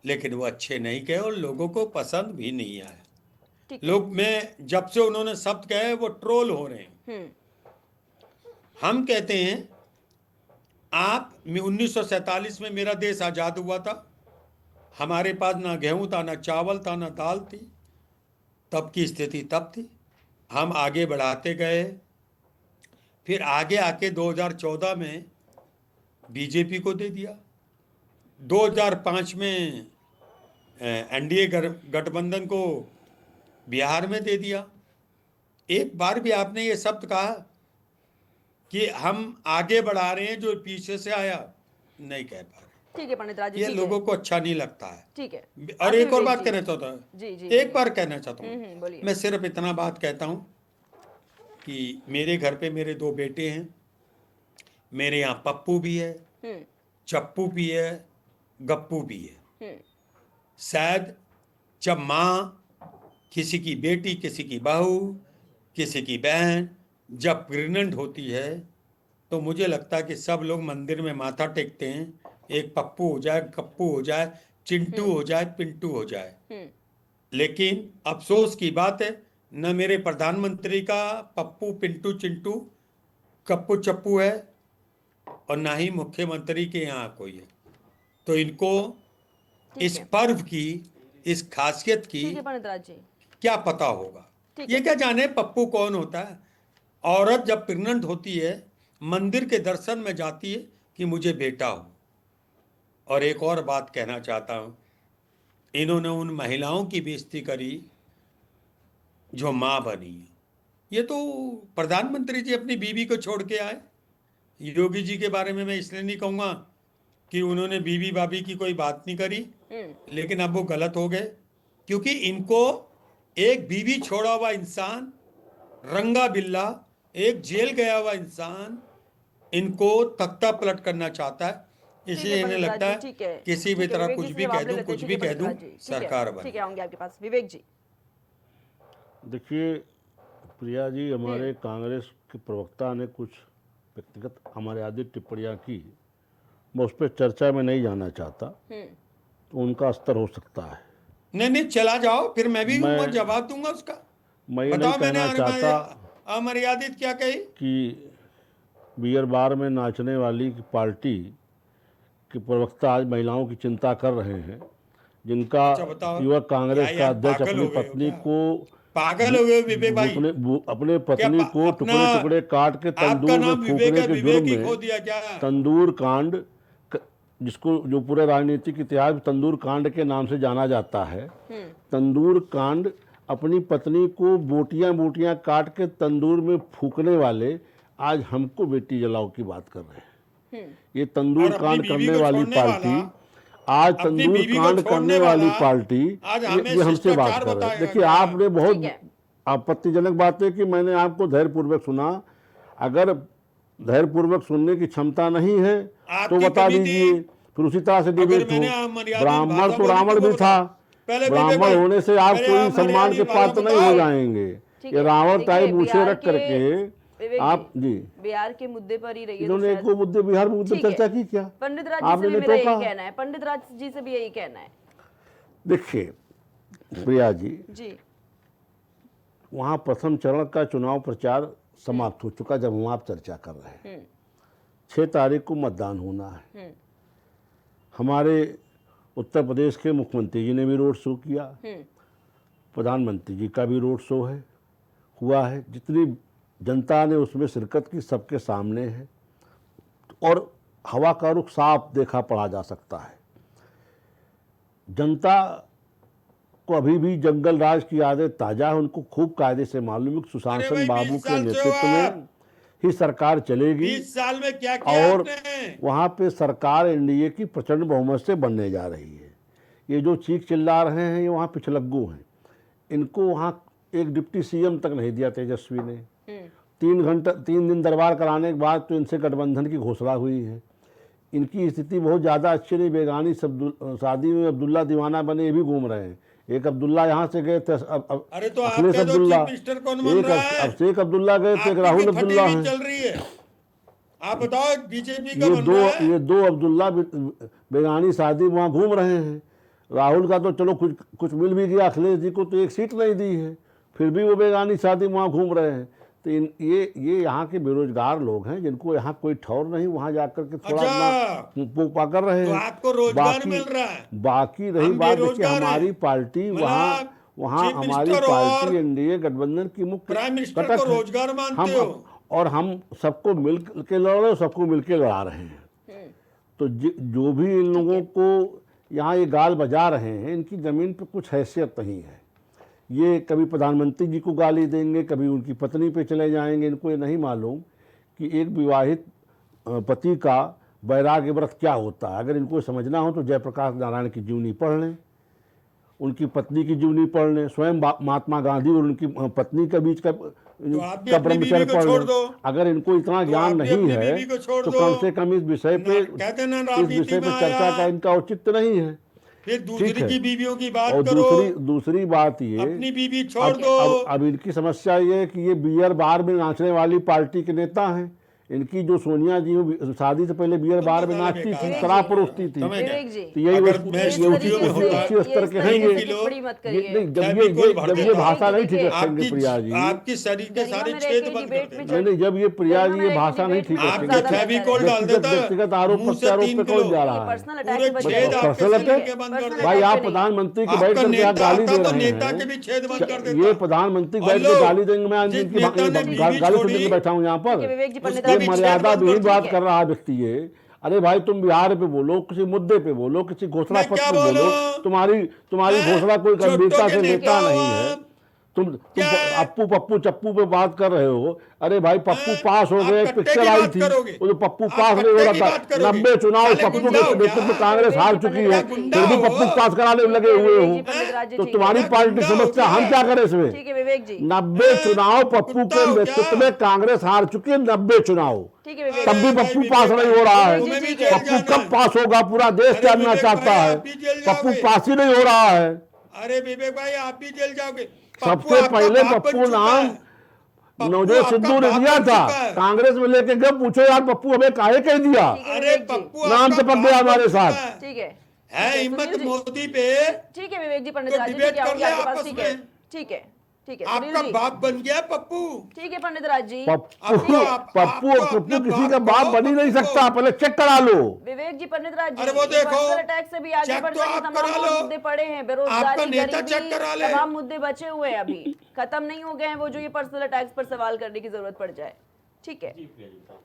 D: लेकिन वो अच्छे नहीं कहे और लोगों को पसंद भी नहीं आया।
A: ठीक है।
D: लोग, मैं जब से उन्होंने शब्द कहे वो ट्रोल हो रहे हैं। हम कहते हैं आप 1947 में मेरा देश आज़ाद हुआ था, हमारे पास ना गेहूं था, ना चावल था, ना दाल थी। तब की स्थिति तब थी, हम आगे बढ़ाते गए। फिर आगे आके 2014 में BJP को दे दिया, 2005 में NDA गठबंधन को बिहार में दे दिया। एक बार भी आपने ये शब्द कहा कि हम आगे बढ़ा रहे हैं, जो पीछे से आया नहीं कह पा रहे।
A: ठीक है पंडित राज जी,
D: ये
A: ठीक
D: लोगों
A: है।
D: को अच्छा नहीं लगता है।
A: ठीक है।
D: और
A: आगे
D: एक और
A: विवेक
D: बात
A: जी।
D: कहना चाहता हूँ,
A: जी जी
D: एक बार कहना चाहता हूँ,
A: बोलिए।
D: मैं सिर्फ इतना बात कहता हूँ कि मेरे घर पे मेरे 2 बेटे हैं। मेरे यहाँ पप्पू भी है, चप्पू भी है, गप्पू भी है। शायद जब माँ किसी की बेटी, किसी की बहू, किसी की बहन जब प्रेग्नेंट होती है तो मुझे लगता है कि सब लोग मंदिर में माथा टेकते हैं, एक पप्पू हो जाए, गप्पू हो जाए, चिंटू हो जाए, पिंटू हो जाए। लेकिन अफसोस की बात है, न मेरे प्रधानमंत्री का पप्पू, पिंटू, चिंटू, कप्पू चप्पू है, और ना ही मुख्यमंत्री के यहाँ कोई है। तो इनको इस पर्व की, इस खासियत की
A: ठीक है पंडित राज जी।
D: क्या पता होगा।
A: ठीक
D: ये क्या जाने पप्पू कौन होता है। औरत जब प्रेग्नेंट होती है मंदिर के दर्शन में जाती है कि मुझे बेटा हो। और एक और बात कहना चाहता हूँ, इन्होंने उन महिलाओं की बेइज्जती करी जो माँ बनी है। ये तो प्रधानमंत्री जी अपनी बीवी को छोड़ के आए। योगी जी के बारे में मैं इसलिए नहीं कहूँगा कि उन्होंने बीवी बाबी की कोई बात नहीं करी, लेकिन अब वो गलत हो गए, क्योंकि इनको एक बीवी छोड़ा हुआ इंसान, रंगा बिल्ला, एक जेल गया हुआ इंसान इनको तख्ता पलट करना चाहता है। इसलिए इन्हें लगता है किसी भी तरह कुछ भी कह दूं, कुछ भी कह दूं, सरकार बने।
A: ठीक है, आऊंगे आपके पास। विवेक जी।
C: देखिए प्रिया जी, हमारे कांग्रेस के प्रवक्ता ने कुछ व्यक्तिगत हमारे आदि टिप्पणियां की, मैं उस पर चर्चा में नहीं जाना चाहता, तो उनका स्तर हो सकता है।
D: नहीं चला जाओ, फिर मैं भी जवाब दूंगा उसका।
C: मैं ये
D: बताओ,
C: नहीं कहना चाहता
D: अमर्यादित क्या कही?
C: कि बियर बार में नाचने वाली पार्टी के प्रवक्ता आज महिलाओं की चिंता कर रहे हैं, जिनका
D: अच्छा, बताओ।
C: युवक कांग्रेस
D: क्या
C: का
D: यार,
C: अध्यक्ष
D: पागल
C: अपनी
D: हो गए हो
C: पत्नी
D: क्या?
C: को
D: पागल हो गए हो विवेक भाई?
C: अपने पत्नी
D: क्या
C: को
D: अपना
C: टुकड़े टुकड़े काट के
D: आपका
C: तंदूर में
D: नाम विवेक
C: फूकने
D: है,
C: के
D: विवेक
C: जुर्म
D: ही
C: में
D: खो दिया क्या?
C: तंदूर कांड जिसको जो पूरे राजनीतिक इतिहास में तंदूर कांड के नाम से जाना जाता है, तंदूर कांड, अपनी पत्नी को बोटियां बोटियां काट के तंदूर में फूकने वाले आज हमको बेटी जलाओ की बात कर रहे हैं। ये तंदूर
D: और अपनी
C: कांड
D: बीवी
C: करने
D: को
C: वाली
D: छोड़ने
C: पार्टी,
D: वाला,
C: आज
D: अपनी
C: तंदूर
D: बीवी को
C: कांड
D: छोड़ने
C: करने वाली
D: वाला
C: पार्टी
D: आज
C: ये
D: हमें
C: हमसे बात
D: शिष्टाचार
C: कर रहे हैं।
D: बताएगा
C: देखिए,
D: क्या?
C: आपने बहुत
A: ठीक है।
C: आपत्तिजनक बात है कि मैंने आपको धैर्यपूर्वक सुना। अगर धैर्यपूर्वक सुनने की क्षमता नहीं है तो
D: आपकी
C: बता
D: कमी थी।
C: दीजिए, फिर उसी तरह से
D: अगर
C: डिबेट हो।
D: मैंने अमर्यादित
C: ब्राह्मण
D: भाषा
C: तो
D: बोली
C: रावण
D: तो
C: भी
D: वो
C: था,
D: बताओ। पहले विवेक
C: ब्राह्मण
D: भाई,
C: होने से आप
D: पहले
C: कोई
D: आप
C: सम्मान के
D: मर्यादित भाषा
C: पात्र नहीं हो
D: बताओ।
C: जाएंगे।
A: ठीक
C: ये
A: है,
C: रावण
A: देखिए,
C: टाइप मूछे
A: बिहार
C: रख करके
A: विवेक
C: आप जी
A: बिहार के मुद्दे पर ही रहिए तो
C: इन्होंने एक
A: शायद-
C: वो मुद्दे बिहार में मुद्दे
A: ठीक है।
C: चर्चा की क्या?
A: पंडित राज जी
C: आपने
A: से भी
C: नहीं
A: मेरा
C: टोका?
A: यही कहना है, पंडित राज जी से भी यही कहना है।
C: देखिए प्रिया जी,
A: जी
C: वहाँ प्रथम चरण का चुनाव प्रचार समाप्त हो चुका जब हम आप चर्चा कर रहे हैं। 6 तारीख को मतदान होना है। हमारे उत्तर प्रदेश के मुख्यमंत्री जी ने भी रोड शो किया, प्रधानमंत्री जी का भी रोड शो है, हुआ है। जितनी जनता ने उसमें शिरकत की सबके सामने है और हवा का रुख साफ देखा पड़ा जा सकता है। जनता को अभी भी जंगल राज की यादें ताज़ा है। उनको खूब कायदे से मालूम है कि सुशांत
D: अरे
C: सिंह
D: भाई,
C: बाबू
D: 20
C: के
D: साल से
C: नेतृत्व
D: हुआ।
C: में ही सरकार चलेगी
D: 20 साल में क्या किया
C: और
D: आपने?
C: वहाँ पे सरकार एनडीए की प्रचंड बहुमत से बनने जा रही है। ये जो चीख चिल्ला रहे हैं ये वहाँ पिछलग्गू हैं। इनको वहाँ एक डिप्टी सीएम तक नहीं दिया तेजस्वी ने। 3 दिन दरबार कराने के बाद तो इनसे गठबंधन की घोषणा हुई है। इनकी स्थिति बहुत ज़्यादा अच्छी नहीं। बेगानी शादी में अब्दुल्ला दीवाना बने ये भी घूम रहे हैं। एक अब्दुल्ला यहाँ से गए थे,
D: अरे तो आप
C: अखिलेश
D: कह दो
C: अब्दुल्ला,
D: चीफ मिनिस्टर कौन बन
C: एक
D: रहा है?
C: अब शेख अब्दुल्ला गए थे, एक
D: आपकी
C: राहुल
D: भी फटी
C: अब्दुल्ला
D: हुई
C: हैं।
D: चल रही है। आप बताओ बीजेपी का बन
C: ये
D: रहा है?
C: दो अब्दुल्ला बेगानी शादी वहाँ घूम रहे हैं। राहुल का तो चलो कुछ मिल भी गया, अखिलेश जी को तो एक सीट नहीं दी है, फिर भी वो बेगानी शादी वहाँ घूम रहे हैं। तो ये यहाँ के बेरोजगार लोग हैं जिनको यहाँ कोई ठौर नहीं, वहाँ जाकर के थोड़ा अपना पोपा कर रहे
D: तो
C: हैं।
D: आपको रोजगार मिल रहा है।
C: बाकी रही
D: हम
C: बात, देखिए
D: बेरोजगार
C: हमारी
D: हैं।
C: पार्टी
D: मतलब
C: वहाँ
D: चीफ
C: हमारी
D: मिनिस्टर
C: पार्टी
D: और
C: एनडीए गठबंधन की मुख्य
D: प्राइम मिनिस्टर
C: घटक
D: को
C: है।
D: रोजगार मानते हो।
C: और हम सबको मिल के लड़ रहे, सबको मिल के लड़ा रहे हैं। तो जो भी इन लोगों को यहाँ ये गाल बजा रहे हैं, इनकी ज़मीन पे कुछ हैसियत नहीं है। ये कभी प्रधानमंत्री जी को गाली देंगे, कभी उनकी पत्नी पे चले जाएंगे। इनको ये नहीं मालूम कि एक विवाहित पति का वैराग्य व्रत क्या होता है। अगर इनको समझना हो तो जयप्रकाश नारायण की जीवनी पढ़ लें, उनकी पत्नी की जीवनी पढ़ लें, स्वयं महात्मा गांधी और उनकी पत्नी के बीच का
D: आप भी अपनी बीवी
C: ब्रह्मचर्य
D: को
C: पढ़
D: छोड़
C: लें।
D: दो।
C: अगर इनको इतना
D: आप
C: ज्ञान
D: भी
C: नहीं
D: अपनी
C: है
D: बीवी को छोड़
C: तो
D: दो।
C: कम से कम इस विषय पे
D: कहते ना
C: इस
D: राजनीति
C: विषय पे
D: में
C: चर्चा
D: आया।
C: का इनका औचित्य नहीं है।
D: फिर
C: ठीक
D: दूसरी
C: है।
D: की बीवियों की बात
C: और
D: करो।
C: दूसरी बात ये,
D: अपनी बीवी छोड़
C: अब,
D: दो।
C: अब इनकी समस्या ये है कि ये बियर बार में नाचने वाली पार्टी के नेता हैं। इनकी जो सोनिया जी शादी से पहले बियर बार में नाचती थी, शराब परोसती थी।
D: समय क्या?
A: विवेक जी,
C: तो यही
D: अगर मैं स्टूडियो में होता
C: उसी स्तर के हैं
A: ये
C: ये।
A: टिप्पणी मत
C: ये
A: करिए।
C: नहीं,
D: फेविकोल भर
C: जब ये
D: देता।
C: भाषा नहीं ठीक
A: देखिए,
C: रखेंगे प्रिया जी,
D: आपकी शरीर के
A: गरिमा
D: सारे
A: में
D: छेद
A: रह के
D: बंद
A: डिबेट
D: कर
A: में
D: देते।
C: नहीं जब ये प्रिया जी ये
A: गरिमा में
C: भाषा नहीं ठीक
A: डिबेट में
D: आपके
C: रखेंगे।
D: फेविकोल डाल देता है।
C: व्यक्तिगत आरोप
D: मुंह से
C: प्रत्यारोप
D: 3
C: पे कौन
D: किलो।
C: जा
A: ये
C: रहा है?
A: पर्सनल
D: पूरे
A: अटैक
D: छेद आपके
C: पर्सनल
D: शरीर
C: अटैक?
D: के बंद कर देता
C: भाई
D: है।
C: आप प्रधानमंत्री के बैठ
D: आपका
C: करके यहाँ
D: नेता
C: गाली
D: आपका
C: दे
D: तो
C: रहे
D: नेता के भी
C: हैं।
D: छेद बंद कर देता
C: ये
D: है।
C: प्रधानमंत्री
D: और
C: बैठ के
D: लोग,
C: गाली देंगे, मैं
D: जिस
C: इनकी
D: नेता ने बीवी
C: गाली सुनने
D: छोड़ी,
C: के बैठा हूँ यहाँ
A: ठीक है,
C: पर।
A: विवेक जी, पंडित
D: उसका
A: राज
D: भी
A: जी,
C: मर्यादा
D: छेद
C: विहीन
D: बंद
C: बात
A: ठीक
C: कर
A: है।
C: रहा है व्यक्ति ये। अरे भाई तुम बिहार पे बोलो, किसी मुद्दे पे बोलो, किसी घोषणा
D: मैं क्या
C: पत्र पे बोलो।
D: बोलूं?
C: तुम्हारी
D: हैं?
C: घोषणा कोई
D: छोटों
C: गंभीरता
D: के
C: से
D: नेता
C: नेता
D: हो
C: नहीं है।
D: आप।
C: तुम
D: क्या है?
C: अप्पू पप्पू चप्पू पे बात कर रहे हो। अरे भाई पप्पू
D: हैं?
C: पास हो
D: आप
C: गए,
D: कट्टे
C: पिक्चर
D: की
C: आई
D: बात
C: थी,
D: करोगे।
C: वो जो पप्पू
D: आप
C: पास नहीं हो
D: कट्टे
C: रहा
D: की
C: था।
D: बात करोगे।
C: 90 चुनाव
D: साले
C: पप्पू
D: गुंडा हो
C: के नेतृत्व में
D: क्या?
C: कांग्रेस हार चुकी है,
D: गुंडा
C: फिर भी
D: हो?
C: पप्पू पास कराने में लगे हुए हो।
A: विवेक जी, पंडित राज जी,
C: तो
A: ठीक है।
C: तुम्हारी
D: क्या
C: पार्टी
D: गुंडा हो
C: समस्या,
D: क्या?
C: हम क्या करें इसमें?
A: ठीक है विवेक जी,
C: 90
D: हैं?
C: चुनाव पप्पू
D: कुत्ता
C: के
D: हो क्या?
C: नेतृत्व में कांग्रेस हार चुकी है। 90 चुनाव
A: ठीक है विवेक
C: तब
A: जी।
C: भी
D: भाई
C: पप्पू
D: विवेक
C: पास
D: भाई,
C: नहीं हो रहा है।
D: तुम्हें भी जेल
C: पप्पू
D: जाना
C: कब
D: है।
C: पास होगा पूरा देश
D: अरे
C: जानना
D: विवेक
C: चाहता
D: भाई,
C: है।
D: आप भी जेल
C: पप्पू
D: जाओगे।
C: पास ही नहीं हो रहा है।
D: अरे विवेक भाई आप भी जेल जाओगे।
C: सबसे पहले पप्पू नाम नवजोत सिद्धू ने दिया था, कांग्रेस में लेके गए। पूछो यार पप्पू हमें काहे कह दिया,
A: ठीक है
D: अरे
A: विवेक जी,
D: पप्पू
C: नाम
D: आपका
C: चिपक गया
D: बाप
C: हमारे
D: बन चुका
C: साथ।
D: है।
A: ठीक है
D: है हिम्मत
A: सुनील जी,
D: मोदी पे।
A: ठीक है विवेक जी, पंडित
D: तो
A: राज जी,
D: डिबेट
A: ठीक है,
D: कर
A: आऊंगी
D: ले
A: आपके पास,
D: आपस
A: ठीक है
D: में।
A: ठीक है। ठीक है सुनील
D: आपका
A: जी,
D: बाप बन गया पप्पू।
A: ठीक है पंडित राज जी।
C: पप्पू
D: आपको आप-
C: पप्पू
D: आपको
C: और
D: अपना
C: पप्पू किसी का
D: बाप
C: बाप
D: कहो,
C: बन ही नहीं
D: पप्पू को।
C: सकता, पहले चेक करा लो।
A: विवेक जी, पंडित राज जी,
D: अरे वो
A: ये
D: देखो,
A: पर्सनल अटैक से भी आगे
D: चेक
A: बढ़
D: तो
A: जाएंगे,
D: आप
A: तमाम
D: करा
A: और
D: लो।
A: मुद्दे पड़े हैं,
D: आपका
A: बेरोजगारी,
D: नेता चेक करा
A: गरीबी,
D: ले।
A: तमाम मुद्दे बचे हुए हैं, अभी खत्म नहीं हो गए हैं वो जो ये पर्सनल अटैक्स पर सवाल करने की जरूरत पड़ जाए। ठीक है,
B: जी प्रिया जी बताइए।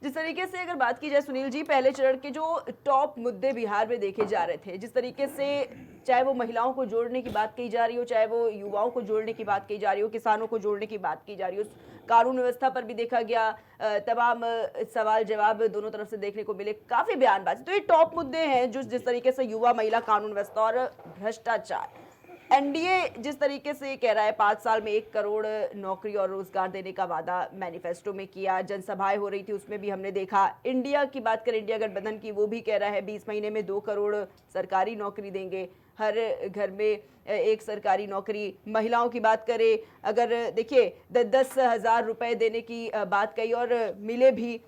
A: जिस तरीके से अगर बात की जाए सुनील जी, पहले चरण के जो टॉप मुद्दे बिहार में देखे जा रहे थे, जिस तरीके से चाहे वो महिलाओं को जोड़ने की बात कही जा रही हो, चाहे वो युवाओं को जोड़ने की बात कही जा रही हो, किसानों को जोड़ने की बात की जा रही हो, कानून व्यवस्था पर भी देखा गया, तमाम सवाल जवाब दोनों तरफ से देखने को मिले, काफी बयानबाजी, तो ये टॉप मुद्दे हैं जो जिस तरीके से युवा, महिला, कानून व्यवस्था और भ्रष्टाचार। एनडीए जिस तरीके से कह रहा है 5 साल में 1 करोड़ नौकरी और रोजगार देने का वादा मैनिफेस्टो में किया, जनसभाएं हो रही थी उसमें भी हमने देखा। इंडिया की बात करें, इंडिया गठबंधन की, वो भी कह रहा है 20 महीने में 2 करोड़ सरकारी नौकरी देंगे, हर घर में 1 सरकारी नौकरी। महिलाओं की बात करें अगर, देखिए 10-10 हज़ार रुपए देने की बात कही और मिले भी।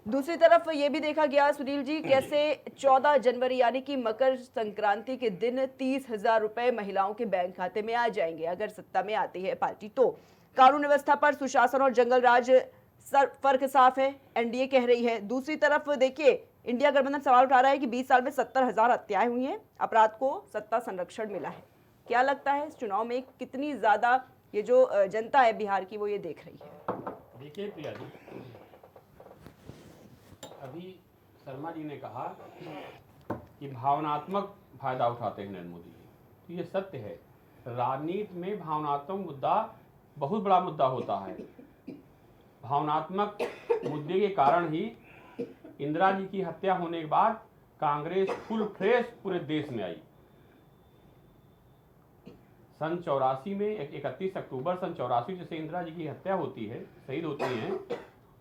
A: दूसरी तरफ ये भी देखा गया सुनील जी, कैसे 14 जनवरी यानी कि मकर संक्रांति के दिन 30,000 रुपए महिलाओं के बैंक खाते में आ जाएंगे अगर सत्ता में आती है पार्टी तो। कानून व्यवस्था पर सुशासन और जंगल राज फर्क साफ है, एनडीए कह रही है। दूसरी तरफ देखिए, इंडिया गठबंधन सवाल उठा रहा है कि 20 साल में 70,000 हत्याएं हुई हैं, अपराध को सत्ता संरक्षण मिला है। क्या लगता है इस चुनाव में कितनी ज्यादा ये जो जनता है बिहार की वो ये देख रही है?
B: देखिए प्रिया जी, अभी शर्मा जी ने कहा कि भावनात्मक फायदा उठाते हैं नरेंद्र मोदी जी, तो ये सत्य है। राजनीति में भावनात्मक मुद्दा बहुत बड़ा मुद्दा होता है। भावनात्मक मुद्दे के कारण ही इंदिरा जी की हत्या होने के बाद कांग्रेस फुल फ्रेश पूरे देश में आई। सन 84 में 31 अक्टूबर सन 84 जैसे इंदिरा जी की हत्या होती है, शहीद होती हैं,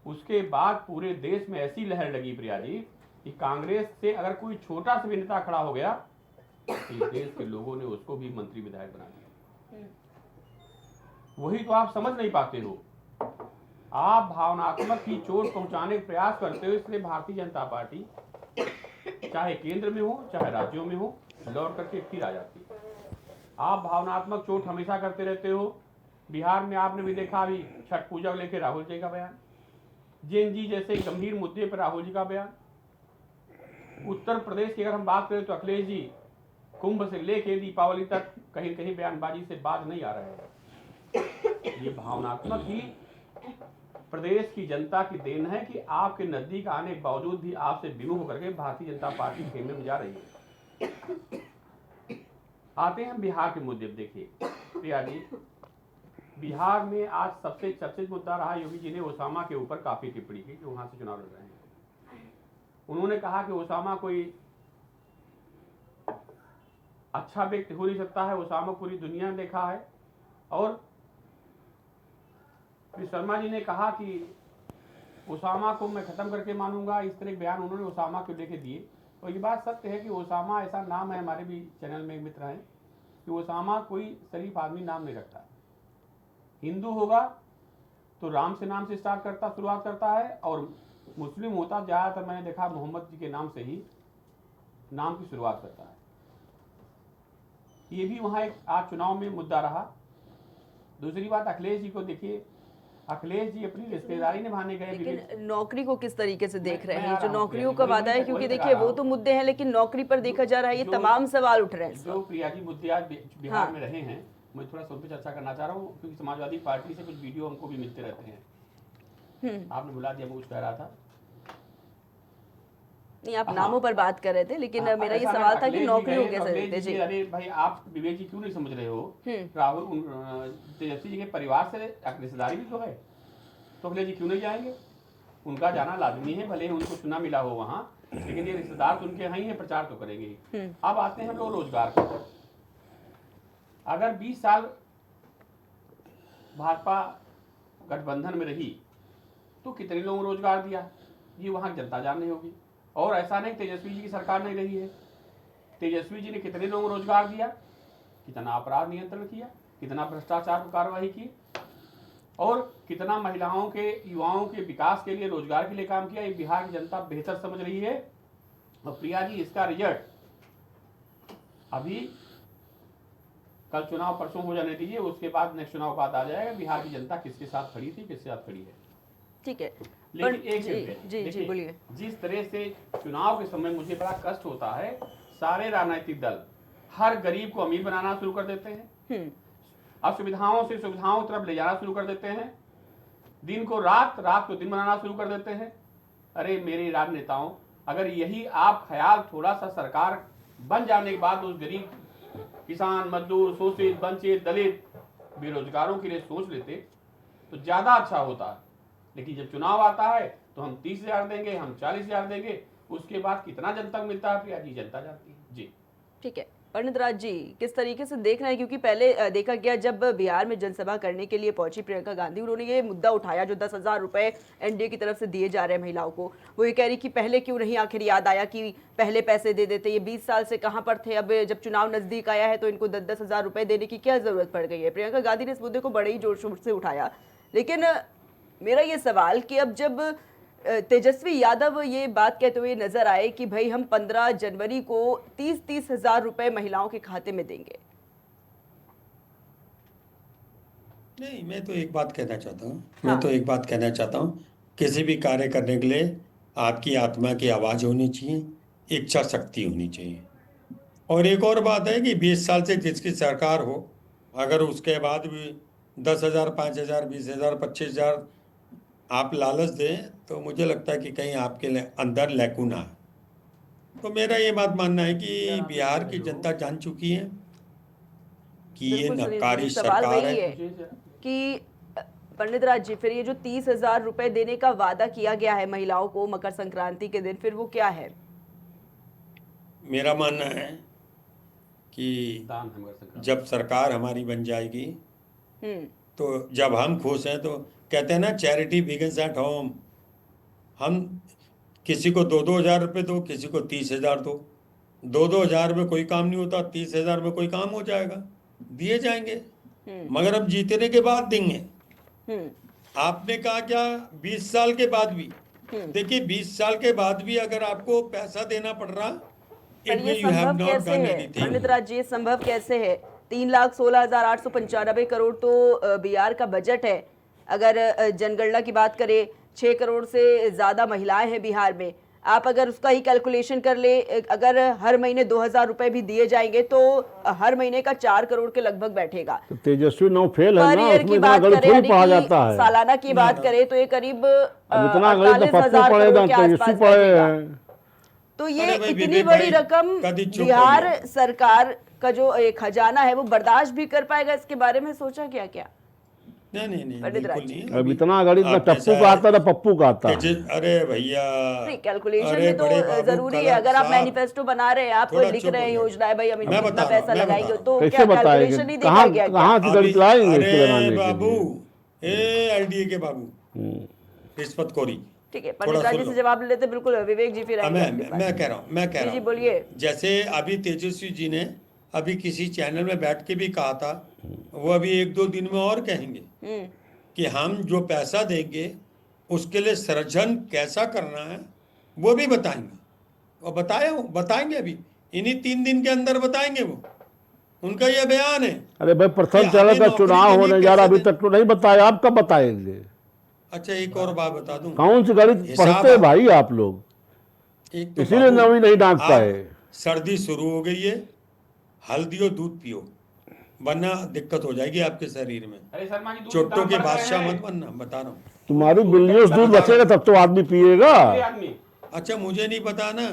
B: उसके बाद पूरे देश में ऐसी लहर लगी प्रिया जी कि कांग्रेस से अगर कोई छोटा सा भी नेता खड़ा हो गया तो इस देश के लोगों ने उसको भी मंत्री विधायक बना दिया। वही तो आप समझ नहीं पाते हो, आप भावनात्मक की चोट पहुंचाने का प्रयास करते हो। इसलिए भारतीय जनता पार्टी चाहे केंद्र में हो चाहे राज्यों में हो, लौट करके फिर आ जाती है। आप भावनात्मक चोट हमेशा करते रहते हो। बिहार में आपने भी देखा, अभी छठ पूजा को लेकर राहुल जी का बयान, जेएनजी जैसे गंभीर मुद्दे पर राहुल जी का बयान। उत्तर प्रदेश की अगर हम बात करें तो अखिलेश जी कुंभ से लेके दीपावली तक कहीं कहीं बयानबाजी से बात नहीं आ रहे हैं। ये भावनात्मक ही प्रदेश की जनता की देन है कि आपके नजदीक आने के बावजूद भी आपसे विमुख होकर के भारतीय जनता पार्टी खेमे में जा रही है। आते हैं बिहार के मुद्दे। देखिए प्रिया जी, बिहार में आज सबसे चर्चित मुद्दा रहा, योगी जी ने ओसामा के ऊपर काफी टिप्पणी की जो वहां से चुनाव लड़ रहे हैं। उन्होंने कहा कि ओसामा कोई अच्छा व्यक्ति हो नहीं सकता है, ओसामा पूरी दुनिया ने देखा है। और शर्मा जी ने कहा कि ओसामा को मैं खत्म करके मानूंगा, इस तरह के बयान उन्होंने ओसामा को लेके दिए। और ये बात सत्य है कि ओसामा ऐसा नाम है, हमारे भी चैनल में एक मित्र हैं कि ओसामा कोई शरीफ आदमी नाम नहीं रखता। हिंदू होगा तो राम से नाम से शुरुआत करता है, और मुस्लिम होता ज़्यादातर मैंने देखा मोहम्मद जी के नाम से ही नाम की शुरुआत करता है। ये भी वहाँ एक आज चुनाव में मुद्दा रहा। दूसरी बात, अखिलेश जी को देखिए, अखिलेश जी अपनी रिश्तेदारी निभाने गए।
A: लेकिन नौकरी को किस तरीके से देख रहे हैं,
B: मैं
A: जो नौकरियों का वादा है, क्योंकि
B: वही
A: देखिए
B: बता
A: वो
B: रहा
A: तो
B: हूं।
A: मुद्दे हैं, लेकिन नौकरी पर देखा जा रहा है, ये
B: जो-
A: तमाम सवाल उठ रहे हैं इस
B: जो
A: वक्त।
B: प्रिया जी मुद्दे आज बिहार
A: हाँ।
B: में रहे हैं, मैं थोड़ा सा उन पर चर्चा करना चाह रहा हूँ, क्योंकि समाजवादी पार्टी से कुछ वीडियो हमको भी मिलते रहते हैं। आपने बुला दिया, मैं कुछ कह रहा था।
A: नहीं, आप
B: हाँ।
A: नामों पर बात कर रहे थे, लेकिन
B: हाँ,
A: मेरा ये
B: ऐसा
A: सवाल
B: नहीं,
A: था कि
B: अखिलेश जी
A: नौकरियों
B: गए,
A: कैसे
B: अखिलेश
A: देते
B: जी,
A: जी।
B: अरे भाई आप विवेक जी क्यों नहीं समझ रहे हो? राहुल तेजस्वी जी के परिवार से रिश्तेदारी भी तो है, तो अखिलेश जी क्यों नहीं जाएंगे? उनका जाना लाजमी है, भले उनको चुना मिला हो वहाँ, लेकिन ये रिश्तेदार तो उनके यहाँ ही है, प्रचार तो करेंगे। अब आते हैं हम लोग रोजगार पर। अगर 20 साल भाजपा गठबंधन में रही तो कितने लोगों को रोजगार दिया, ये वहाँ जनता जाननी होगी। और ऐसा नहीं तेजस्वी जी की सरकार नहीं रही है, तेजस्वी जी ने कितने लोगों को रोजगार दिया, कितना अपराध नियंत्रण किया, कितना भ्रष्टाचार पर कार्रवाई की, और कितना महिलाओं के, युवाओं के विकास के लिए, रोजगार के लिए काम किया, ये बिहार की जनता बेहतर समझ रही है। और प्रिया जी, इसका रिजल्ट अभी कल चुनाव परसों हो जाने दीजिए, उसके बाद नेक्स्ट चुनाव बात आ जाएगा बिहार की जनता किसके साथ खड़ी थी, किसके साथ खड़ी है।
A: ठीक है।
B: लेकिन
A: पर-
B: एक
A: जी
B: मिनट है,
A: जी
B: देखिए,
A: बोलिए।
B: जिस तरह से चुनाव के समय मुझे बड़ा कष्ट होता है, सारे राजनीतिक दल हर गरीब को अमीर बनाना शुरू कर देते हैं, असुविधाओं से सुविधाओं की तरफ ले जाना शुरू कर देते हैं, दिन को रात, रात को दिन बनाना शुरू कर देते हैं। अरे मेरे राजनेताओं, अगर यही आप ख्याल थोड़ा सा सरकार बन जाने के बाद उस गरीब किसान, मजदूर, शोषित, वंचित, दलित, बेरोजगारों के लिए सोच लेते तो ज्यादा अच्छा होता। लेकिन जब चुनाव आता है तो हम 30,000 देंगे, हम 40,000 देंगे, उसके बाद कितना जनता को मिलता है प्रिया जी, जनता जानती है। जी
A: ठीक है। पंडित राज जी, किस तरीके से देख रहे हैं, क्योंकि पहले देखा गया जब बिहार में जनसभा करने के लिए पहुंची प्रियंका गांधी, उन्होंने ये मुद्दा उठाया जो 10,000 रुपए एनडीए की तरफ से दिए जा रहे हैं महिलाओं को। वो ये कह रही कि पहले क्यों नहीं आखिर याद आया कि पहले पैसे दे देते, ये 20 साल से कहां पर थे, अब जब चुनाव नजदीक आया है तो इनको 10,000 रुपए देने की क्या जरूरत पड़ गई है। प्रियंका गांधी ने इस मुद्दे को बड़े ही जोर शोर से उठाया। लेकिन मेरा ये सवाल कि अब जब तेजस्वी यादव ये बात कहते हुए नजर आए कि भाई हम 15 जनवरी को 30-30 हजार रुपए महिलाओं के खाते में देंगे।
D: नहीं, मैं तो एक बात कहना चाहता हूँ,
A: हाँ।
D: मैं तो एक बात कहना चाहता हूँ, किसी भी कार्य करने के लिए आपकी आत्मा की आवाज़ होनी चाहिए, इच्छा शक्ति होनी चाहिए। और एक और बात है कि 20 साल से जिसकी सरकार हो, अगर उसके बाद भी 10,000, 5,000, 20,000, 25,000 आप लालच दें तो मुझे लगता है कि कहीं आपके अंदर लैकुना है। तो मेरा ये बात मानना है कि बिहार की जनता जान चुकी है कि ये
A: बिल्कुल सुनील
D: नकारी
A: जी, सवाल
D: सरकार
A: वही है कि पंडित राज जी, फिर ये जो 30,000 रुपए देने का वादा किया गया है महिलाओं को मकर संक्रांति के दिन, फिर वो क्या है?
D: मेरा मानना है कि
B: दान है मकर संक्रांति।
D: जब सरकार हमारी बन जाएगी तो जब हम खुश हैं तो कहते हैं ना, चैरिटी बिगिंस एट होम। हम किसी को 2-2 हज़ार रुपये दो, किसी को 30,000 दो। 2-2 हज़ार में कोई काम नहीं होता, 30,000 में कोई काम हो जाएगा, दिए जाएंगे, मगर अब जीतने के बाद देंगे। आपने कहा क्या 20 साल के बाद भी? देखिए 20 साल के बाद भी अगर आपको पैसा देना पड़ रहा,
A: पर ये संभव कैसे है पंडित राज जी, संभव कैसे है? 3,16,895 करोड़ तो बिहार का बजट है। अगर जनगणना की बात करें, 6 करोड़ से ज्यादा महिलाएं हैं बिहार में। आप अगर उसका ही कैलकुलेशन कर ले, अगर हर महीने 2,000 रुपए भी दिए जाएंगे तो हर महीने का 4 करोड़ के लगभग बैठेगा।
C: तो तेजस्वी नौ फेल है
A: पर
C: ना,
A: ईयर
C: उसमें
A: की
C: इतना
A: बात
C: गणित
A: करें,
C: थोड़ी
A: यानी
C: पढ़ा
A: कि
C: जाता है।
A: सालाना की बात करें तो ये करीब
C: अब इतना गणित तो पप्पू
A: 48,000
C: पढ़े
A: करोड़ के
C: तेजस्वी
A: आसपास
C: पढ़े
A: बैठेगा।
C: हैं।
A: तो ये
D: अरे भाई,
A: इतनी
D: विवेक
A: बड़ी
D: भाई,
A: रकम
D: कभी चुप
A: बिहार
D: होइए।
A: सरकार का जो खजाना है वो बर्दाश्त भी कर पाएगा? इसके बारे में सोचा क्या क्या?
D: नहीं,
A: पंडित
D: बिल्कुल
A: राज
D: नहीं।
C: अब इतना गणित ना
D: आप
C: टप्पू
D: जैसा
C: का आता ना पप्पू का आता है।
D: अरे भैया,
A: नहीं, कैलकुलेशन
D: अरे
A: में तो
D: बड़े बाबू,
A: जरूरी है।
D: कलर
A: अगर आप
D: साहब,
A: मैनिफेस्टो बना रहे हैं, आप
D: थोड़ा
A: लिख
D: चुप
A: रहे हैं
D: हो जाइए।
A: योजना है, भाई हम
D: मैं
A: इतना
D: बता रहा
A: पैसा
D: हूँ, मैं
A: लगाएंगे,
D: बता रहा
A: तो
C: कैसे
A: क्या
C: बताएंगे?
A: कैलकुलेशन ही देखा गया क्या?
C: कहाँ से
D: अभी
C: गणित लाएंगे इसको
D: अरे
C: बनाने के
D: बाबू,
C: लिए?
D: एलडीए के बाबू, रिश्वतखोरी।
A: ठीक है,
D: थोड़ा
A: पंडित राज जी
D: सुन
A: से
D: लो।
A: जवाब लेते बिल्कुल विवेक जी, फिर आएंगे आपके पास।
D: मैं कह
A: जी
D: रहा
A: जी
D: हूँ,
A: बोलिए।
D: जैसे अभी तेजस्वी जी ने अभी किसी चैनल में बैठ के भी कहा था, वो अभी 1-2 दिन में और कहेंगे कि हम जो पैसा देंगे उसके लिए सृजन कैसा करना है वो भी बताएंगे। और बताएंगे अभी इन्हीं 3 दिन के अंदर बताएंगे वो। उनका यह बयान है।
C: अरे भाई, प्रथम
D: कि
C: चरण
D: हमें
C: का
D: नौकरी
C: चुनाव
D: के लिए
C: होने जा रहा,
D: कैसे
C: अभी तक तो नहीं बताया, आप कब बताएंगे?
D: अच्छा, एक और बात बता दूं,
C: कौन सी गणित
D: हिसाब
C: पढ़ते हैं भाई आप लोग?
D: एक तो
C: इसीलिए
D: बाबू,
C: नवी नहीं डांट
D: आप
C: पाए।
D: सर्दी शुरू हो गई है, हल्दी और दूध पियो, वरना दिक्कत हो जाएगी आपके शरीर में।
B: अरे शर्मा जी, दूध
D: चोटों
B: दाम
D: के
B: बढ़ गए
D: बादशाह
B: हैं।
D: मत बनना, बता रहा हूँ।
C: तुम्हारी बिल्लियों से दूध बचेगा तब तो आदमी पिएगा।
B: ये आदमी
D: अच्छा, मुझे नहीं पता ना,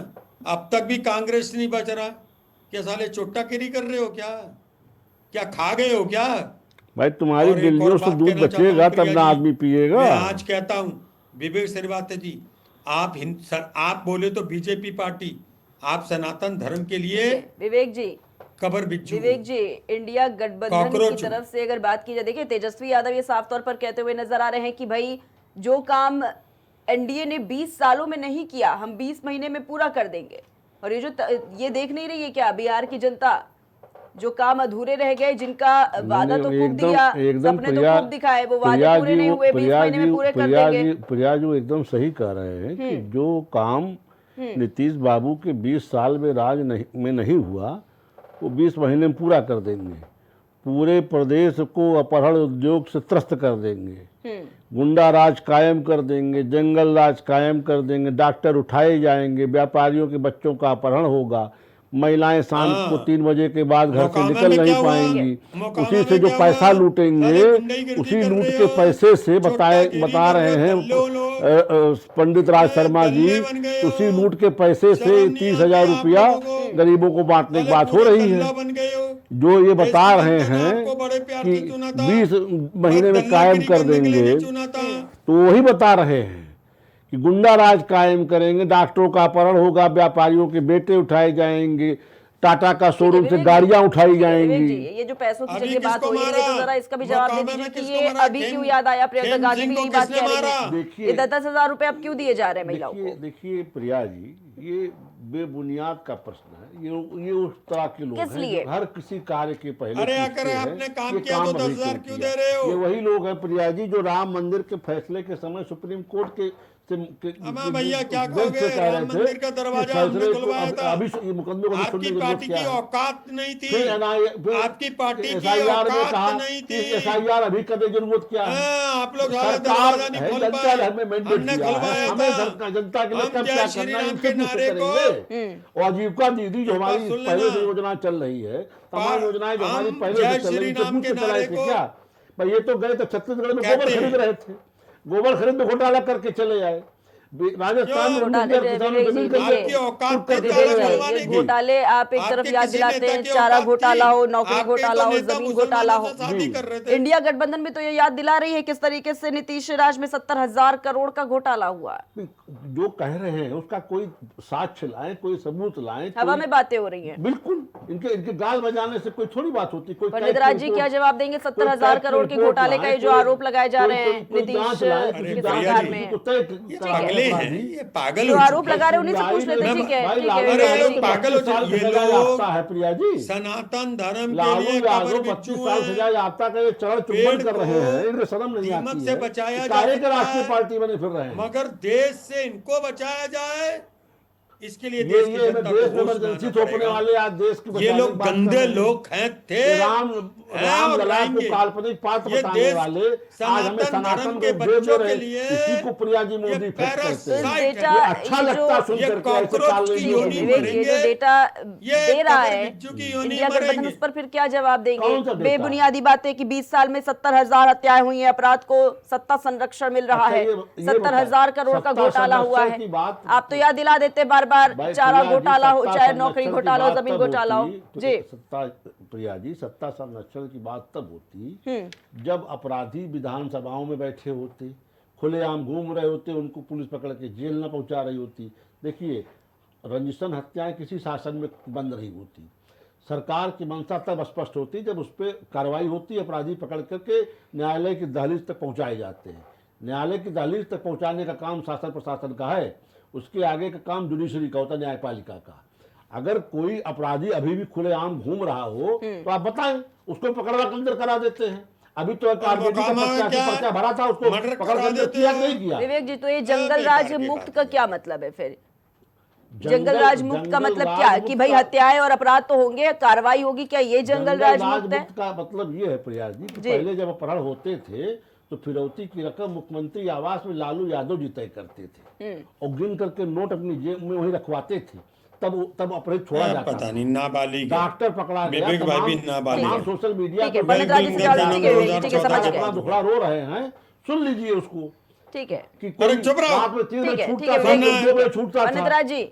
D: अब तक भी कांग्रेस नहीं बच रहा। क्या साले चोट्टागिरी कर रहे हो क्या? क्या खा गए हो क्या?
C: भाई तुम्हारी
D: और एक और
C: बिल्लियों से
D: बात
C: दूध
D: कहना चाहता हूं,
C: बचेगा तब
D: प्रिया
C: ना
D: जी,
C: आदमी पिएगा।
D: मैं आज कहता हूं, विवेक श्रीवास्तव जी, आप बोले तो बीजेपी पार्टी, आप सनातन धर्म के लिए
A: विवेक जी,
D: कबर बिच्छू।
A: विवेक जी, इंडिया गठबंधन
D: कॉकरोच।
A: की तरफ से अगर बात की जाए, देखिए तेजस्वी यादव ये साफ तौर पर कहते हुए नजर आ रहे हैं कि भाई जो काम एनडीए ने 20 सालों में नहीं किया, हम 20 महीने में पूरा कर देंगे। और ये देख नहीं रही है क्या बिहार की जनता, जो काम अधूरे रह गए, जिनका वादा तो खूब दिया, सपने तो खूब दिखाए, वो वादे पूरे नहीं हुए, 20 महीने में पूरे कर देंगे।
C: प्रिया जी एकदम सही कह रहे हैं कि जो काम नीतीश बाबू के 20 साल में राज में नहीं हुआ, वो 20 महीने में पूरा कर देंगे। पूरे प्रदेश को अपहरण उद्योग से त्रस्त कर देंगे, गुंडा राज कायम कर देंगे, जंगल राज कायम कर देंगे, डॉक्टर उठाए जाएंगे, व्यापारियों के बच्चों का अपहरण होगा, महिलाएं शाम को 3 बजे के बाद घर से
D: मोकामा
C: निकल
D: में
C: नहीं
D: क्या हुआ?
C: पाएंगी।
D: मोकामा
C: उसी
D: में
C: से जो
D: क्या
C: पैसा
D: हुआ?
C: लूटेंगे,
D: साले गुंडागर्दी
C: उसी
D: कर
C: लूट
D: रहे
C: के
D: हो।
C: पैसे से
D: छोटा
C: बता
D: गिरी कर
C: रहे
D: रहे
C: हैं
D: हो, बल्लो लोग।
C: पंडित राज शर्मा जी,
D: दल्ले बन गए हो।
C: उसी लूट के पैसे से
D: शर्म नहीं
C: 30,000
D: आती आप
C: रुपया
D: लोगों को?
C: गरीबों को बांटने की
D: साले
C: बात हो
D: पूरे
C: रही
D: दल्ला
C: है।
D: बन गए हो।
C: जो ये बता
D: देश की
C: रहे
D: जनता ने
C: हैं
D: आपको बड़े प्यार
C: कि
D: से चुना था।
C: 20 महीने में
D: और
C: कायम
D: दल्लागिरी
C: कर
D: करने के लिए
C: देंगे,
D: नहीं चुना था।
C: तो वही बता रहे हैं कि गुंडा राज कायम करेंगे, डॉक्टरों का अपहरण होगा, व्यापारियों के बेटे उठाए जाएंगे, टाटा का शोरूम से
A: विवेक जी,
C: गाड़ियां उठाई
A: विवेक
C: जाएंगी।
A: जी, ये जो पैसों की
D: अभी
A: जगह बात
D: किसको
A: हो रही है, तो
D: मारा?
A: जरा इसका भी जवाब दे
D: मोकामा
A: दीजिए
D: में
A: कि
D: किसको
A: ये
D: मारा?
A: अभी
D: खेम-
A: क्यों याद आया? प्रियंका
D: खेम
A: गांधी
D: सिंह
A: भी
D: को
A: यही बात
D: किसने
A: कह रही
D: मारा?
A: है।
C: देखिए-
A: ये 10,000 रुपए अब क्यों दिए जा रहे हैं महिलाओं को?
C: देखिए प्रिया जी, ये बेबुनियाद का प्रश्न है। ये उस तरह के लोग
A: किस
C: हैं
A: लिए?
C: जो हर किसी कार्य के पहले
D: अरे
C: पूछते
D: अगर
C: हैं,
D: आपने काम
C: ये
D: किया तो
C: अभी
D: 10,000 क्यों
C: किया?
D: दे रहे हो?
C: ये वही लोग हैं प्रिया जी जो राम मंदिर के फैसले के समय सुप्रीम कोर्ट के
D: अमा भैया क्या
C: बेंच
D: कहोगे?
C: से कह रहे
D: राम
C: थे
D: मंदिर का
C: कि
D: दरवाजा
C: फैसले
D: हमने
C: को
D: खुलवाया था।
C: अभी ये मुकदमे को सुनने
D: आपकी
C: की
D: पार्टी
C: जरूरत क्या
D: की
C: है?
D: औकात नहीं थी।
C: फिर
D: आपकी पार्टी की
C: SIR में
D: औकात
C: कहा
D: नहीं
C: कि
D: थी।
C: SIR अभी करने की जरूरत क्या है?
D: हाँ, आप लोग सारे
C: सरकार
D: दरवाजा नहीं
C: है,
D: खोल
C: जनता
D: पाए।
C: ने हमें मैंडेट
D: हमने
C: दिया है,
D: खुलवाया
C: हमें
D: था।
C: जनता के लिए
D: हम
C: कब
D: जय
C: क्या
D: श्री
C: करना है
D: राम
C: इनसे
D: के
C: पूछते
D: नारे को
C: करेंगे। और आजीविका दीदी जो
D: एक बात
C: हमारी
D: सुन
C: पहले
D: लेना।
C: से योजना चल रही है, तमाम योजनाएं जो हमारी
D: हम
C: पहले
D: जय
C: से चल
D: श्री
C: रही थी,
D: राम के
C: पूछ के चलाए
D: नारे
C: थे
D: को
C: क्या? भाई ये तो गए तो छत्तीसगढ़ में
D: कहते
C: गोबर
D: हैं।
C: खरीद रहे थे, गोबर खरीद में घोटाला करके चले आए। राजस्थान में
A: घोटाले
C: किसानों जमीन खरीदे।
D: आपकी औकात
C: खुद
D: थी
C: करके
D: ताला
C: दे रहे हैं।
D: खुलवाने
A: ये
D: की।
A: घोटाले आप एक तरफ
D: आपके
A: याद
D: किसी
A: दिलाते
D: नेता
A: हैं,
D: की
A: चारा
D: औकात
A: घोटाला
D: थी?
A: हो, नौकरी
D: आपके
A: घोटाला
D: तो
A: हो,
D: नेता
A: जमीन घोटाला
D: मुसलमानों
A: हो।
D: से शादी
C: जी।
D: कर रहे थे।
A: इंडिया गठबंधन भी तो ये याद दिला रही है किस तरीके से नीतीश राज में 70,000 करोड़ का घोटाला हुआ।
C: जो कह रहे हैं उसका कोई साक्ष्य लाएं, कोई सबूत लाएं।
A: हवा
C: कोई-
A: में बातें हो रही हैं।
C: बिल्कुल इनके गाल बजाने से कोई थोड़ी बात होती। कोई
A: पंडित
C: टैक्स
A: राज जी
C: रिपोर्ट-
A: क्या जवाब देंगे? 70,000
C: कोई
A: करोड़ के
C: रिपोर्ट
A: घोटाले का
C: लाए,
A: ये जो
C: कोई-
A: आरोप लगाए जा रहे हैं
C: कोई जांच
A: नीतीश
C: लाए,
A: की
C: किसी
D: भैया
A: सरकार
D: जी,
A: में।
C: को तय
D: ये
C: करा
D: पागले
C: देना
D: हैं,
C: जी।
D: ये पागल
A: जो
D: हो
A: आरोप
D: चुके हैं।
A: लगा रहे हैं उन्हीं से पूछ लेते हैं। ठीक है,
C: भाई
A: ठीक है,
C: लालू
A: विवेक
C: यादव
A: जी।
C: तो
D: पागल हो
C: 25 साल
D: चुके
C: की
D: हैं।
C: सजा
D: ये लोग
C: याफ्ता है प्रिया जी।
D: सनातन धर्म के
C: लालू
D: लिए
C: यादव
D: कबर
C: 25
D: बिच्छू
C: साल
D: हैं।
C: सजा याफ्ता का ये चरण चुम्बन कर रहे हैं, इनको शर्म नहीं
D: दीमक
C: आती
D: से
C: है।
D: बचाया
C: ये
D: जा
C: काहे के
D: सकता
C: राष्ट्रीय
D: है।
C: पार्टी बने फिर रहे हैं।
D: मगर देश से इनको बचाया जाए, इसके लिए
C: ये
D: देश की जनता को
C: देश में
D: होश
C: इमरजेंसी
D: बनाना
C: थोपने
D: पड़ेगा।
C: वाले आज देश की
D: ये
C: बचाने
D: लोग
C: की बात कर
D: गंदे
C: रहे हैं।
D: लोग हैं थे
C: ये राम
D: और
C: लला को
D: रहेंगे।
C: काल्पनिक पात्र
D: ये
C: बताने
D: देश
C: वाले आज हमें
D: सनातन
C: सनातन
D: धर्म
C: को
D: के
C: दे
D: बच्चों
C: रहे
D: के
C: हैं।
D: लिए
C: इसी को प्रिया जी
D: ये
C: मोदी फिट करते
D: पैरासाइट
C: हैं।
D: है।
A: डेटा
C: ये अच्छा
A: ये
C: लगता
A: जो-
C: सुन
D: ये
C: करके ऐसे
D: कॉकरोच
C: काले
D: की
C: लोग
D: योनि
C: हैं।
A: विवेक ये जो
D: मरेंगे।
A: डेटा
D: ये
A: दे रहा
D: कबर
A: है
D: बिच्छू की योनि
A: इंडिया गठबंधन,
D: मरेंगे।
A: उस पर फिर क्या जवाब देंगे?
C: कौन सा डेटा?
A: बेबुनियादी बातें कि 20 साल में 70,000 हत्याएं हुई हैं, अपराध को सत्ता संरक्षण मिल रहा
C: अच्छा,
A: है,
C: ये
A: 70,000
C: बताओ,
A: करोड़ का
C: सत्ता
A: घोटाला हुआ
C: संरक्षण
A: है।
C: की बात-
A: आप तो याद दिला देते बार बार,
C: भाई
A: चारा
C: प्रिया जी,
A: घोटाला हो,
C: सत्ता
A: चाहे नौकरी
C: संरक्षण की
A: घोटाला हो,
C: बात
A: जमीन
C: तब
A: घोटाला हो।
C: होती-
A: जी
C: सत्ता प्रिया जी, सत्ता संरक्षण की बात तब होती जब अपराधी विधानसभाओं में बैठे होते, खुलेआम घूम रहे होते, उनको पुलिस पकड़ के जेल न पहुंचा रही होती। देखिए, रंजिशन हत्याएं किसी शासन में बंद नहीं होती। सरकार की मंशा तब स्पष्ट होती जब उस पर कार्रवाई होती, अपराधी पकड़ करके न्यायालय की दहलीज तक पहुंचाए जाते हैं। न्यायालय की दहलीज तक पहुंचाने का काम शासन प्रशासन का है, उसके आगे का काम जुडिशरी का होता है, न्यायपालिका का। अगर कोई अपराधी अभी भी खुलेआम घूम रहा हो तो आप बताएं, उसको पकड़वा के अंदर करा देते हैं। अभी तो एक आरजेडी का
D: मोकामा में क्या
C: पर्चा भरा था, उसको
D: मर्डर
C: पकड़ के
D: करा
C: अंदर
D: देते
C: किया
D: हैं।
C: नहीं किया।
A: विवेक जी, तो ये जंगल
D: बेकार
A: राज
D: की
A: मुक्त
D: बात
A: का
D: है।
A: क्या मतलब है फिर? जंगल राज मुक्त का मतलब
C: राज
A: क्या है?
C: मुक्त
A: कि भाई
C: का-
A: हत्याएं और अपराध तो होंगे, कार्रवाई होगी, क्या ये जंगल राज मुक्त है?
C: का मतलब ये है प्रिया जी कि
A: जी।
C: पहले जब अपहरण होते थे तो फिरौती की रकम मुख्यमंत्री आवास में लालू यादव जी तय करते थे और गिन करके नोट अपनी जेब में वहीं रखवाते थे। तब अपराध छोड़ा जाता
D: पता
C: था।
D: नहीं नाबालिग है।
C: डॉक्टर पकड़ा गया,
D: विवेक भाई भी
C: तमाम
D: नाबालिग है।
C: सोशल मीडिया
A: ठीक है,
C: पर
A: पंडित राज जी से जवाब दीजिए, ठीक है, ठीक है, समझ
C: अपना
A: गए।
C: दुखड़ा रो रहे हैं, सुन लीजिए उसको
A: ठीक है,
C: कि
D: अरे
C: कोई
D: चुप रहो।
C: रात में 3
A: ठीक
C: बजे
A: है, ठीक
C: छूटता
A: है,
C: था,
A: विवेक
C: 2 बजे छूटता
A: पंडित
C: था।
A: राज जी,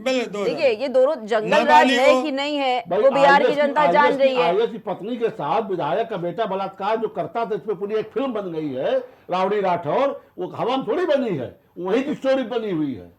D: पहले दो
A: देखिए ये दोनों जंगल राज
D: नाबालिग
A: है
D: हो।
A: कि नहीं है
C: भाई
A: वो बिहार की
C: IAS
A: जनता जान रही है।
C: IAS की पत्नी के साथ विधायक का बेटा बलात्कार जो करता था, इस पे पूरी एक फिल्म बन गई है, रावड़ी राठौर। वो हवा में थोड़ी बनी है, वहीं की स्टोरी बनी हुई है,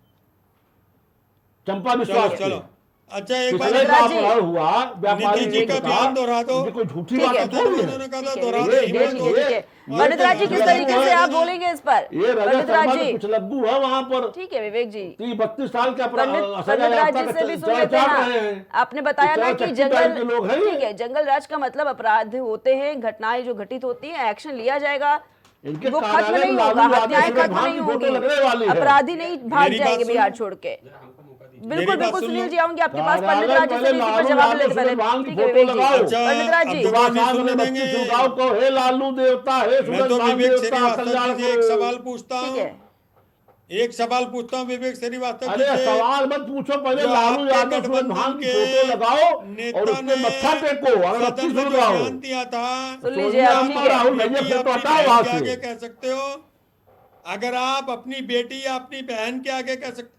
C: चंपा विश्वास
D: चलो
C: की।
D: चलो अच्छा एक बात
C: पिछले
A: पंडित
C: का
A: राज जी।
C: अपहरण हुआ, व्यापारी
D: नीतीश जी का बयान दोहरा दो।
C: ये कोई झूठी
A: ठीक
C: बात
A: है,
C: थोड़ी है।
D: उन्होंने कहा था
A: ठीक है,
D: दोहरा
A: ठीक
D: दो,
A: है,
D: हिम्मत
A: ठीक
D: हो।
A: है, ठीक है। पंडित राज जी किस तरीके से आप बोलेंगे इस पर?
C: ये रजत
A: पंडित
C: शर्मा
A: राज
C: तो
A: जी,
C: कुछ लग्गू है वहां पर।
A: ठीक है विवेक जी,
C: 32 साल का
A: पंडित राज जी से भी सुन लेते हैं ना। आपने बताया ना कि जंगल,
C: लोग हैं
A: ठीक है, जंगल राज का मतलब अपराध होते हैं, घटनाएं जो घटित होती हैं, एक्शन लिया जाएगा,
C: इनके
A: वो खत्म
C: कार्यालय में
A: नहीं
C: लालू
A: होगा,
C: यादव
A: हत्याएं
C: सूरज
A: खत्म
C: भान
A: नहीं
C: की फोटो लगने वाली
A: होंगी,
C: है।
A: अपराधी नहीं भाग
D: मेरी बात
A: जाएंगे
D: सुनो।
A: बिहार छोड़ के।
B: जरा हमको मौका दीजिए।
A: बिल्कुल
D: मेरी बात
A: बिल्कुल
D: सुन
A: सुनील
D: लो।
A: जी, आऊंगी आपके पास।
C: पहले
A: पंडित राज जी से इसी पर जवाब लेते पहले। ठीक है विवेक जी।
D: अच्छा,
A: पंडित राज जी,
D: अब जवाब नहीं
C: सुभाष
D: सुनने
C: में
D: देंगे।
C: 25 सुलगाओ को हे लालू देवता, हे
D: मैं
C: सूरज
D: तो
C: भान
D: विवेक
C: देवता,
D: श्रीवास्तव
C: कल्याण
D: जी से एक
C: करो।
D: सवाल पूछता
A: ठीक
D: हूँ,
A: है।
D: एक सवाल पूछता हूँ विवेक श्रीवास्तव जी
C: अरे
D: से।
C: सवाल मत पूछो, पहले
D: जो
C: लालू
D: आपके
C: यादव सूरज
D: गठबंधन
C: भान की
D: के
C: फोटो लगाओ और
D: नेता
C: उसके
D: ने
C: मत्था टेको, अगरबत्ती
D: सदन में जो
C: सुलगाओ।
D: बयान दिया था,
A: सुन लीजिए
C: सोनिया
A: आप,
C: अम्मा
A: ठीक है।
C: राहुल भैया
D: बेटी
C: फिर तो
D: अपनी
C: हटाओ
D: बहन
C: वहां
D: के आगे
C: से।
D: कह सकते हो, अगर आप अपनी बेटी या अपनी बहन के आगे कह सकते,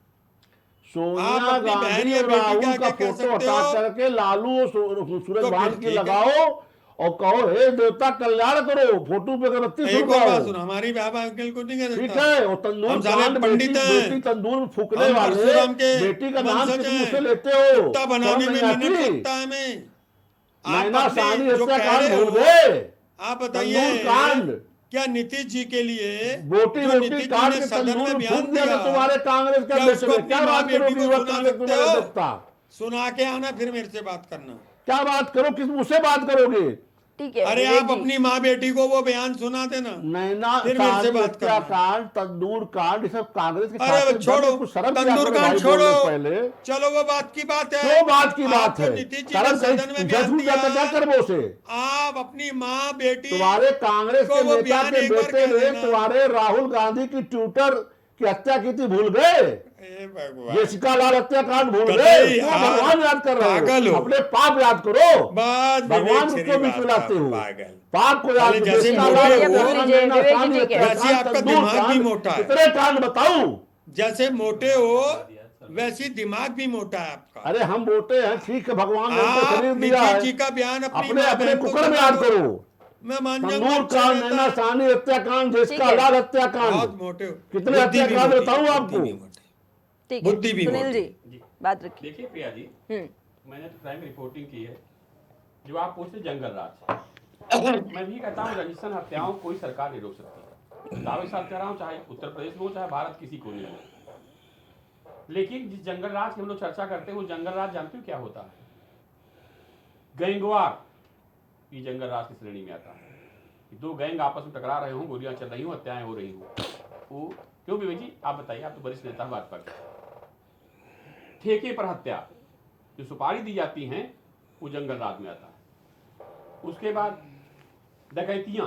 D: आप
C: सोनिया
D: अपनी बहन
C: गांधी
D: या
C: और
D: बेटी के
C: राहुल का
D: आगे कह
C: फोटो
D: सकते
C: हटा
D: हो,
C: करके लालू और सूरज
D: तो
C: भान
D: फिर
C: की
D: ठीक है।
C: लगाओ और कहो हे देवता कल्याण करो, फोटो पे अगरबत्ती
D: एक और बात
C: सुलगाओ।
D: सुनो, हमारी बाबा अंकल को नहीं कह
C: ठीक
D: सकता।
C: है, और तंदूर
D: हम साले
C: कांड,
D: पंडित
C: बेटी
D: हैं,
C: बेटी तंदूर में फूकने
D: हम
C: वाले,
D: परशुराम के
C: बेटी का नाम
D: वंशज
C: किस मुंह से
D: हैं।
C: लेते हो?
D: कुत्ता बनाने
C: शर्म
D: में
C: नहीं
D: मिनट
C: आती?
D: लगता है हमें। आप
C: नैना
D: अपने
C: सानी
D: जो कह
C: हत्याकांड
D: रहे
C: भूल
D: हो,
C: गए,
D: आप
C: तंदूर
D: बताइए
C: कांड,
D: क्या नीतीश जी के लिए
C: बोटी
D: जो
C: बोटी
D: नीतीश जी
C: काट
D: ने
C: के
D: सदन
C: तंदूर
D: में
C: में
D: बयान
C: फूक दिया
D: दिया,
C: था तुम्हारे कांग्रेस के
D: क्या
C: अध्यक्ष
D: उसको
C: ने।
D: अपनी
C: क्या
D: माँ
C: बात
D: बेटी
C: करोगे
D: को
C: युवा
D: सुना
C: कांग्रेस
D: सकते
C: तुम्हारे
D: हो?
C: अध्यक्षता?
D: सुना के आना, फिर मेरे से बात करना।
C: क्या बात करो, किस मुंह से बात करोगे?
A: ठीक है
D: अरे
A: विवेक
D: आप
A: जी।
D: अपनी माँ बेटी को वो बयान सुना देना,
C: नैना
D: फिर मेरे से
C: सानी
D: बात करना।
C: हत्याकांड, तंदूर कांड, ये सब कांग्रेस के
D: अरे
C: छात्र
D: छोड़ो,
C: कुछ शर्म किया
D: तंदूर
C: करो
D: कांड
C: भाई
D: छोड़ो,
C: बोलने से पहले।
D: चलो वो बात की बात है।
C: क्यों बात की बात
D: आपको
C: है?
D: नीतीश जी ने
C: शर्म
D: सदन में बयान
C: छूट जाता क्या
D: दिया,
C: कर्मों से?
D: आप अपनी माँ बेटी
C: तुम्हारे कांग्रेस
D: को
C: के
D: वो
C: नेता
D: बयान
C: के
D: एक बार
C: बेटे
D: कह
C: ने
D: देना।
C: तुम्हारे राहुल गांधी की ट्विटर की हत्या की थी, भूल गए?
D: हे भगवान,
C: जेसिका लाल हत्याकांड भूल
D: कतई
C: गए? क्यों
D: यार,
C: भगवान याद कर रहे
D: पागल
C: हो?
D: हो।
C: अपने पाप याद करो।
D: बस
C: भगवान
D: विवेक
C: को भी
D: श्रीवास्तव,
C: सुनाते हो,
D: पागल।
C: पाप को याद
D: साले
C: करो।
D: जैसे
C: जेसिका
D: मोटे
C: लाल
D: हो,
C: हत्याकांड,
A: लीजिए,
C: नैना
A: विवेक जी,
C: सानी
A: ठीक है।
D: वैसे
C: हत्याकांड,
D: आपका
C: तंदूर
D: दिमाग भी
C: कांड,
D: मोटा है।
C: कितने कांड बताऊं?
D: जैसे मोटे हो वैसी दिमाग भी मोटा है आपका।
C: अरे हम मोटे हैं, ठीक है, भगवान ने हमको
D: आप
C: शरीर दिया
D: नीतीश
C: है।
D: जी का बयान अपनी
C: अपने
D: माँ
C: अपने
D: बहन को
C: कुकड़ में
D: सुना
C: याद
D: दो,
C: करो।
D: मैं मान जाऊंगा।
C: तंदूर
D: अच्छा
C: कांड,
D: रहता
C: नैना
D: है।
C: सानी हत्याकांड, जेसिका
A: ठीक है।
C: लाल हत्याकांड,
D: बहुत मोटे हो,
C: कितने
D: बुद्धि भी
C: हत्याकांड
D: मोटी,
C: बताऊं
D: बुद्धि
C: आपको?
D: भी मोटी।
A: ठीक है
D: बुद्धि भी
A: सुनील
D: मोटी।
A: जी, बात रखिए।
B: देखिए प्रिया जी, मैंने तो क्राइम रिपोर्टिंग की है। जो आप पूछते जंगल राज, मैं भी कहता हूँ रजिस्ट्रेशन हत्याओं को कोई सरकार नहीं रोक सकती। दावे के साथ कह रहा हूँ, चाहे उत्तर प्रदेश में हो चाहे भारत किसी को नहीं हो। लेकिन जिस जंगल राज की हम लोग चर्चा करते हैं वो जंगल राज जानते हो क्या होता है? गैंगवार ये जंगल राज की श्रेणी में आता है। दो गैंग आपस में टकरा रहे हों, गोलियां चल रही हों, हत्याएं हो रही हों, वो क्यों विवेक जी आप बताइए, आप तो वरिष्ठ नेता हैं भाजपा के। ठेके पर हत्या जो सुपारी दी जाती हैं वो जंगल राज में आता है। उसके बाद डकैतियां,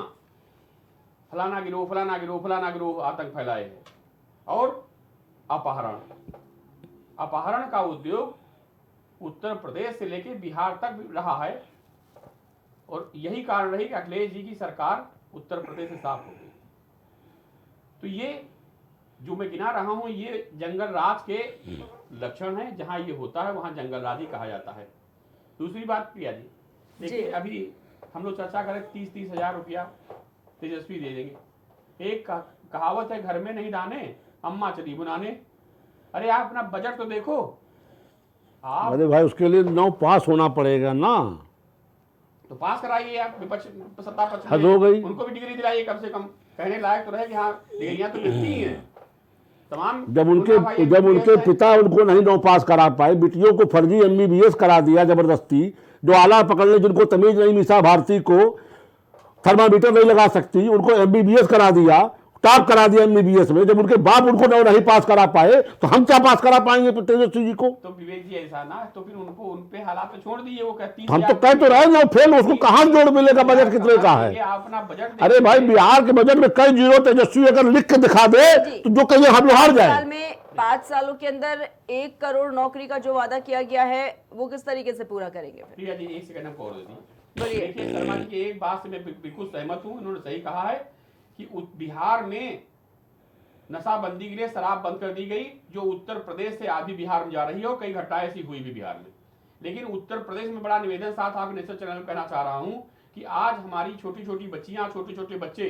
B: फलाना गिरोह फलाना गिरोह फलाना गिरोह आतंक फैलाए हैं। और अपहरण, अपहरण का उद्योग उत्तर प्रदेश से लेकर बिहार तक भी रहा है। और यही कारण रही कि अखिलेश जी की सरकार उत्तर प्रदेश से साफ हो गई। तो ये जो मैं गिना रहा हूं ये जंगल राज के लक्षण हैं। जहां ये होता है वहां जंगल राज ही कहा जाता है। दूसरी बात प्रिया जी, देखिए अभी हम लोग चर्चा करें 30-30 हजार रुपया तेजस्वी दे देंगे। एक कहावत है, घर में नहीं दाने अम्मा चली बुनाने। अरे आप अपना बजट तो देखो आप।
C: अरे भाई उसके लिए 9 पास होना पड़ेगा ना,
B: तो पास कराइए आप। विपक्ष सत्ता पक्ष
C: हद हो गई।
B: उनको भी डिग्री दिलाइए कम से कम, कहने लायक तो रहे कि हाँ डिग्रियां तो मिलती ही हैं तमाम।
C: जब उनके पिता उनको नहीं 9 पास करा पाए, बेटियों को फर्जी MBBS करा दिया जबरदस्ती, जो आला पकड़ने जिनको तमीज नहीं, मीसा भारती को थर्मामीटर नहीं लगा सकती, उनको MBBS करा दिया, टॉप करा दिया MBBS में। जब उनके बाप उनको नहीं पास करा पाए तो हम क्या पास करा पाएंगे तेजस्वी जी को?
B: तो विवेक जी ऐसा ना, तो फिर उनको उन पे हालात पे छोड़ दीजिए। वो कहती
C: हम तो कह तो रहे ना, फेल, उसको कहां जोड़ मिलेगा? बजट कितने का है?
B: अपना बजट।
C: अरे भाई बिहार के बजट में कई जीरो तेजस्वी अगर लिख के दिखा दे तो जो कहिए हम लोग हार जाए।
A: 5 सालों के अंदर 1 करोड़ नौकरी का जो वादा किया गया है वो किस तरीके से पूरा करेंगे?
B: प्रिया जी एक सेकंड हमको और दे दी।
A: बोलिए।
B: देखिए शर्मा जी की एक बात से मैं बिल्कुल सहमत हूँ। इन्होंने सही कहा है कि बिहार में नशाबंदी के लिए शराब बंद कर दी गई, जो उत्तर प्रदेश से आधी बिहार में जा रही है और कई घटनाएं ऐसी हुई भी बिहार में। लेकिन उत्तर प्रदेश में बड़ा निवेदन साथ आपके नेशनल चैनल में कहना चाह रहा हूं कि आज हमारी छोटी छोटी बच्चियां, छोटे छोटे बच्चे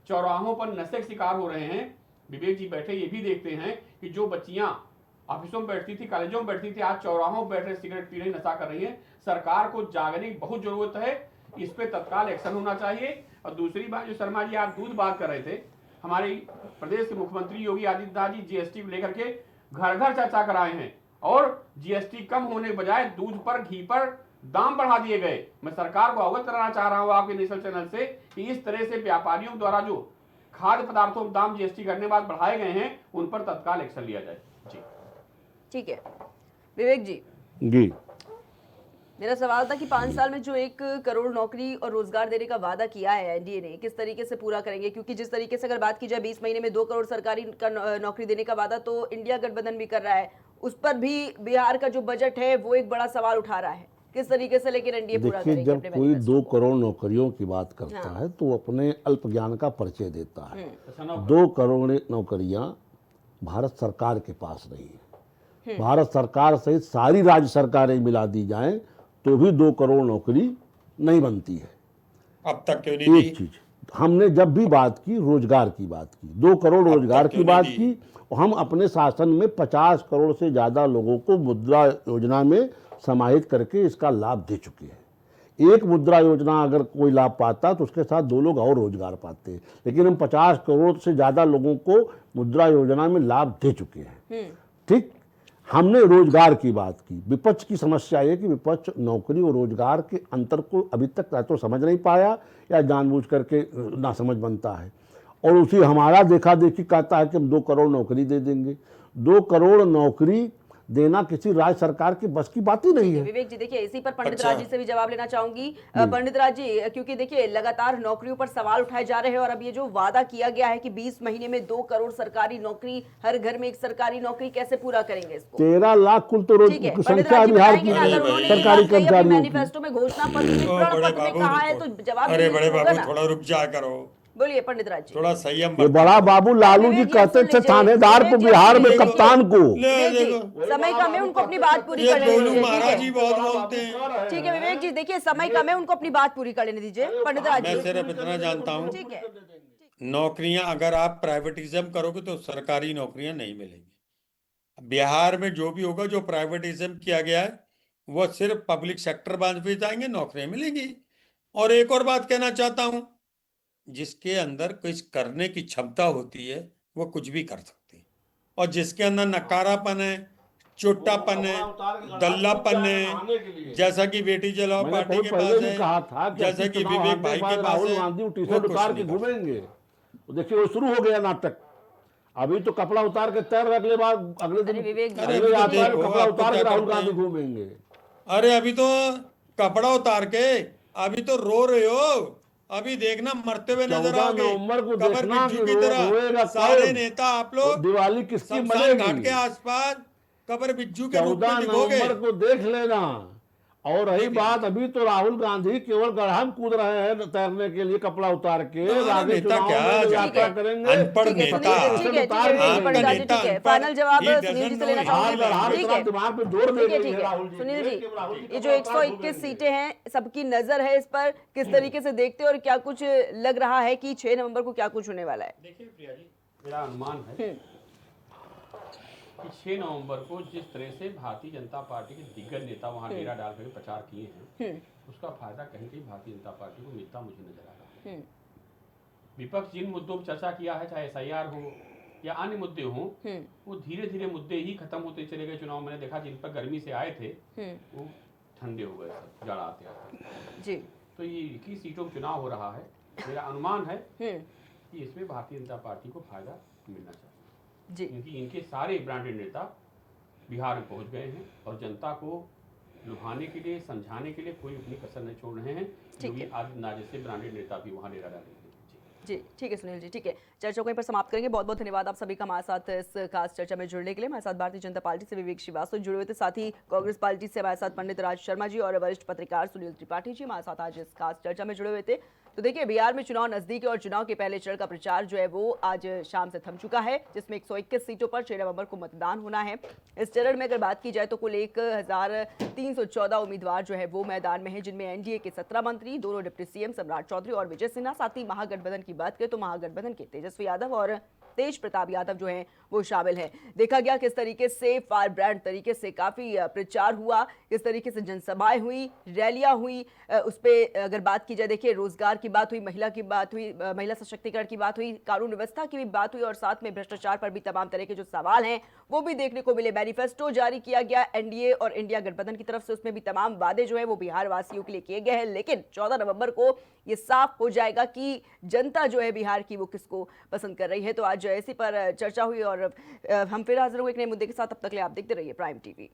B: चौराहों पर नशे के शिकार हो रहे हैं। विवेक जी बैठे ये भी देखते हैं कि जो बच्चियां ऑफिसों में बैठती थी, कॉलेजों में बैठती थी, आज चौराहों पर बैठ रहे सिगरेट पी रही, नशा कर रही है। सरकार को जागने की बहुत जरूरत है, इस पे तत्काल एक्शन होना चाहिए। और दूसरी बात जो शर्मा जी आप दूध बात कर रहे थे, हमारे प्रदेश के मुख्यमंत्री योगी आदित्यनाथ जी GST को लेकर के घर घर चर्चा कराए हैं और GST कम होने के बजाय दूध पर, घी पर दाम बढ़ा दिए गए। मैं सरकार को अवगत कराना चाह रहा हूं आपके नेशनल चैनल से कि इस तरह से व्यापारियों द्वारा जो खाद्य पदार्थों के दाम GST करने के बाद बढ़ाए गए हैं उन पर तत्काल एक्शन लिया जाए। जी
A: ठीक है, विवेक जी,
C: जी
A: मेरा सवाल था कि 5 साल में जो 1 करोड़ नौकरी और रोजगार देने का वादा किया है एनडीए ने, किस तरीके से पूरा करेंगे? क्योंकि जिस तरीके से अगर बात की जाए 20 महीने में 2 करोड़ सरकारी नौकरी देने का वादा तो इंडिया गठबंधन भी कर रहा है, उस पर भी बिहार का जो बजट है वो एक बड़ा सवाल उठा रहा है। किस तरीके से लेकिन एनडीए पूरा
C: देखिए,
A: करेंगे
C: जब
A: अपने
C: कोई
A: मैनिफेस्टो
C: 2
A: को?
C: करोड़ नौकरियों की बात करता
A: हाँ।
C: है तो वो अपने अल्प ज्ञान का परिचय देता है।
B: अच्छा ना,
C: 2 करोड़ नौकरियां भारत सरकार के पास नहीं है। भारत सरकार सहित सारी राज्य सरकारें मिला दी जाएं तो भी 2 करोड़ नौकरी नहीं बनती है।
D: अब तक क्यों नहीं
C: एक
D: दी?
C: चीज, हमने जब भी बात की रोजगार की बात की, 2 करोड़
D: अब
C: रोजगार
D: तक
C: की
D: क्यों
C: बात
D: नहीं
C: की। हम अपने शासन में 50 करोड़ से ज्यादा लोगों को मुद्रा योजना में समाहित करके इसका लाभ दे चुके हैं। एक मुद्रा योजना अगर कोई लाभ पाता तो उसके साथ 2 लोग और रोजगार पाते, लेकिन हम 50 करोड़ से ज्यादा लोगों को मुद्रा योजना में लाभ दे चुके हैं। ठीक, हमने रोजगार की बात की। विपक्ष की समस्या है कि विपक्ष नौकरी और रोजगार के अंतर को अभी तक या तो समझ नहीं पाया या जानबूझ करके नासमझ बनता है, और उसी हमारा देखा देखी कहता है कि हम 2 करोड़ नौकरी दे देंगे। 2 करोड़ नौकरी देना किसी राज्य सरकार की बस की बात ही नहीं है।
A: विवेक जी, देखिए इसी पर पंडित
D: अच्छा।
A: राज जी से भी जवाब लेना चाहूंगी। पंडित राज जी, क्योंकि देखिए लगातार नौकरियों पर सवाल उठाए जा रहे हैं और अब ये जो वादा किया गया है कि 20 महीने में 2 करोड़ सरकारी नौकरी, हर घर में एक सरकारी नौकरी, कैसे पूरा करेंगे इसको?
C: 13 लाख कुल तो रोज
A: ठीक है, पंडित
C: संख्या
A: राज जी
C: बिहार
A: बताएंगे
C: की
A: ना, अगर उन्होंने ये
C: सरकारी
A: बात कही अपने
C: कर्मचारियों की।
A: मैनिफेस्टो में, घोषणा पत्र में,
D: ओ
A: प्रण
D: बड़े
A: पत्र में
D: बाबू,
A: कहा है, तो जवाब
D: अरे
A: दीजिए
D: बड़े
A: होगा
D: बाबू
A: ना।
D: थोड़ा रुक जाया करो,
A: बोलिए पंडित राज जी।
D: थोड़ा संयम
C: ये
D: बरता
C: बड़ा
D: करो।
C: बाबू लालू जी
A: विवेक जी,
C: कहते
A: सुन
C: थे
A: लीजिए।
C: थानेदार को
A: विवेक जी,
C: बिहार में
A: देखो,
C: कप्तान को।
D: ले
A: विवेक जी,
D: देखो,
A: समय कम है, उनको अपनी बात पूरी
D: ये
A: कर लेने
D: गोलू
A: दीजिए, ठीक
D: महाराज
A: है?
D: जी बहुत बोलते हैं।
A: ठीक है विवेक जी, देखिए समय कम है, उनको अपनी बात पूरी कर लेने दीजिए। पंडित राज
D: मैं
A: जी,
D: सिर्फ इतना जानता हूँ,
A: ठीक है।
D: नौकरियां अगर आप प्राइवेटिज्म करोगे तो सरकारी नौकरियां नहीं मिलेंगी। बिहार में जो भी होगा, जो प्राइवेटिज्म किया गया है, वो सिर्फ पब्लिक सेक्टर ब्रांच पे जाएंगे, नौकरियां मिलेंगी। और एक और बात कहना चाहता हूं, जिसके अंदर कुछ करने की क्षमता होती है वो कुछ भी कर सकते हैं, और जिसके अंदर नकारापन है, चोटापन है, दल्लापन है, जैसा कि बेटी जलाओ
C: मैंने
D: पार्टी
C: बहुत
D: के
C: पहले
D: पास
C: भी
D: है,
C: कहा था कि
D: जैसा
C: असली
D: कि
C: चुनाव
D: विवेक
C: हारने
D: भाई
C: के
D: के
C: बाद
D: पास
C: राहुल
D: है,
C: गांधी टी
D: वो
C: शर्ट
D: कुछ
C: उतार के
D: नहीं कर सकते।
C: घूमेंगे। तो देखिए वो शुरू हो गया नाटक। अभी तो कपड़ा उतार के तैर, अगले बार अगले दिन
A: अरे विवेक जी,
D: अरे
C: अगले
D: अभी तो
C: आतवार
D: देखो,
C: कपड़ा
D: आप तो
C: उतार के
D: क्या
C: राहुल
D: करते
C: गांधी
D: हैं।
C: घूमेंगे।
D: अरे अभी तो कपड़ा उतार के, अभी तो रो रहे हो, अभी देखना मरते हुए नजर
C: 14
D: आओगे,
C: नवंबर को
D: कबर
C: देखना
D: बिज्जू
C: कि
D: की
C: रोएगा
D: तरह। सारे
C: कौन,
D: नेता आप
C: और
D: लोग
C: दिवाली किसकी
D: शमशान घाट के
C: मनेगी।
D: आसपास कबर बिज्जू के रूप
C: 14
D: में दिखोगे।
C: नवंबर को देख लेना। और रही
D: ठीक है,
C: बात, अभी तो राहुल गांधी केवल गड्ढा में कूद रहे हैं तैरने के लिए कपड़ा उतार के।
D: हमारा
C: आगे
D: नेता
C: चुनाव
D: क्या
C: में जो
D: जाने,
C: यात्रा करेंगे,
D: अनपढ़
A: ठीक है,
D: नेता,
A: ठीक है,
C: उतार
A: विवेक जी,
C: देंगे।
A: पंडित राज जी,
D: नेता
A: ठीक है।
D: अनपढ़,
A: फाइनल जवाब
D: he
A: सुनील जी से
D: doesn't
A: लेना
D: know
A: चाहूंगी।
C: हाथ हाथ
A: ठीक है,
C: दिमाग पे जोर दे
A: ठीक है,
C: रही
A: ठीक
C: है
A: है।
C: राहुल जी
A: सुनील
C: के
A: जी,
C: कि राहुल जी
A: ये जो
C: कपड़ा उतार
A: 121
C: घूमेंगे।
A: सीटें हैं, सबकी नजर है इस पर, किस तरीके से देखते हैं और क्या कुछ लग रहा है कि 6 नवंबर को क्या कुछ होने वाला है?
B: देखिए प्रिया जी, मेरा अनुमान है कि 6 नवंबर को जिस तरह से भारतीय जनता पार्टी के दिग्गज नेता वहां डेरा डाल कर प्रचार किए हैं, उसका फायदा कहीं कहीं भारतीय जनता पार्टी को मिलता मुझे नजर आ रहा है। विपक्ष जिन मुद्दों पर चर्चा किया है, चाहे एसआईआर हो या अन्य मुद्दे हों, वो धीरे धीरे मुद्दे ही खत्म होते चले गए। चुनाव मैंने देखा जिन पर गर्मी से आए थे वो ठंडे हो गए, सब जड़ आते आते
A: जी।
B: तो ये 21 सीटों में चुनाव हो रहा है। मेरा अनुमान है कि इसमें भारतीय जनता पार्टी को फायदा मिलना चाहिए
A: जी,
B: क्योंकि इनके सारे ब्रांडेड नेता बिहार में पहुंच गए हैं और जनता को लुभाने के लिए, समझाने के लिए कोई अपनी कसर नहीं छोड़ रहे हैं। योगी आदित्यनाथ जैसे ब्रांडेड नेता भी वहां डेरा डालेंगे।
A: जी, ठीक है सुनील जी, ठीक है। चर्चा को यहीं पर समाप्त करेंगे। बहुत बहुत धन्यवाद आप सभी का हमारे साथ इस खास चर्चा में जुड़ने के लिए। हमारे साथ भारतीय जनता पार्टी से विवेक श्रीवास्तव जुड़े हुए थे, साथ ही कांग्रेस पार्टी से हमारे साथ पंडित राज शर्मा जी और वरिष्ठ पत्रकार सुनील त्रिपाठी जी हमारे साथ आज इस खास चर्चा में जुड़े हुए थे। तो देखिए, बिहार में चुनाव नजदीक है और चुनाव के पहले चरण का प्रचार जो है वो आज शाम से थम चुका है, जिसमें 121 सीटों पर 6 नवंबर को मतदान होना है। इस चरण में अगर बात की जाए तो कुल 1314 उम्मीदवार जो है वो मैदान में है, जिनमें एनडीए के 17 मंत्री, दोनों डिप्टी सीएम सम्राट चौधरी और विजय सिन्हा, साथ ही महागठबंधन की बात करें तो महागठबंधन के तेजस्वी यादव और तेज प्रताप यादव जो हैं वो शामिल हैं। देखा गया किस तरीके से फायर ब्रांड तरीके से काफी प्रचार हुआ, किस तरीके से जनसभाएं हुई, रैलियां हुई। उस पर अगर बात की जाए, देखिए रोजगार की बात हुई, महिला की बात हुई, महिला सशक्तिकरण की बात हुई, कानून व्यवस्था की भी बात हुई और साथ में भ्रष्टाचार पर भी तमाम तरह के जो सवाल हैं वो भी देखने को मिले। मैनिफेस्टो जारी किया गया एनडीए और इंडिया गठबंधन की तरफ से, उसमें भी तमाम वादे जो है वो बिहार वासियों के लिए किए गए हैं। लेकिन 14 नवंबर को ये साफ हो जाएगा कि जनता जो है बिहार की वो किसको पसंद कर रही है। तो आज इसी पर चर्चा हुई और हम फिर हाजिर हुए एक नए मुद्दे के साथ। तब तक के लिए आप देखते रहिए प्राइम टीवी।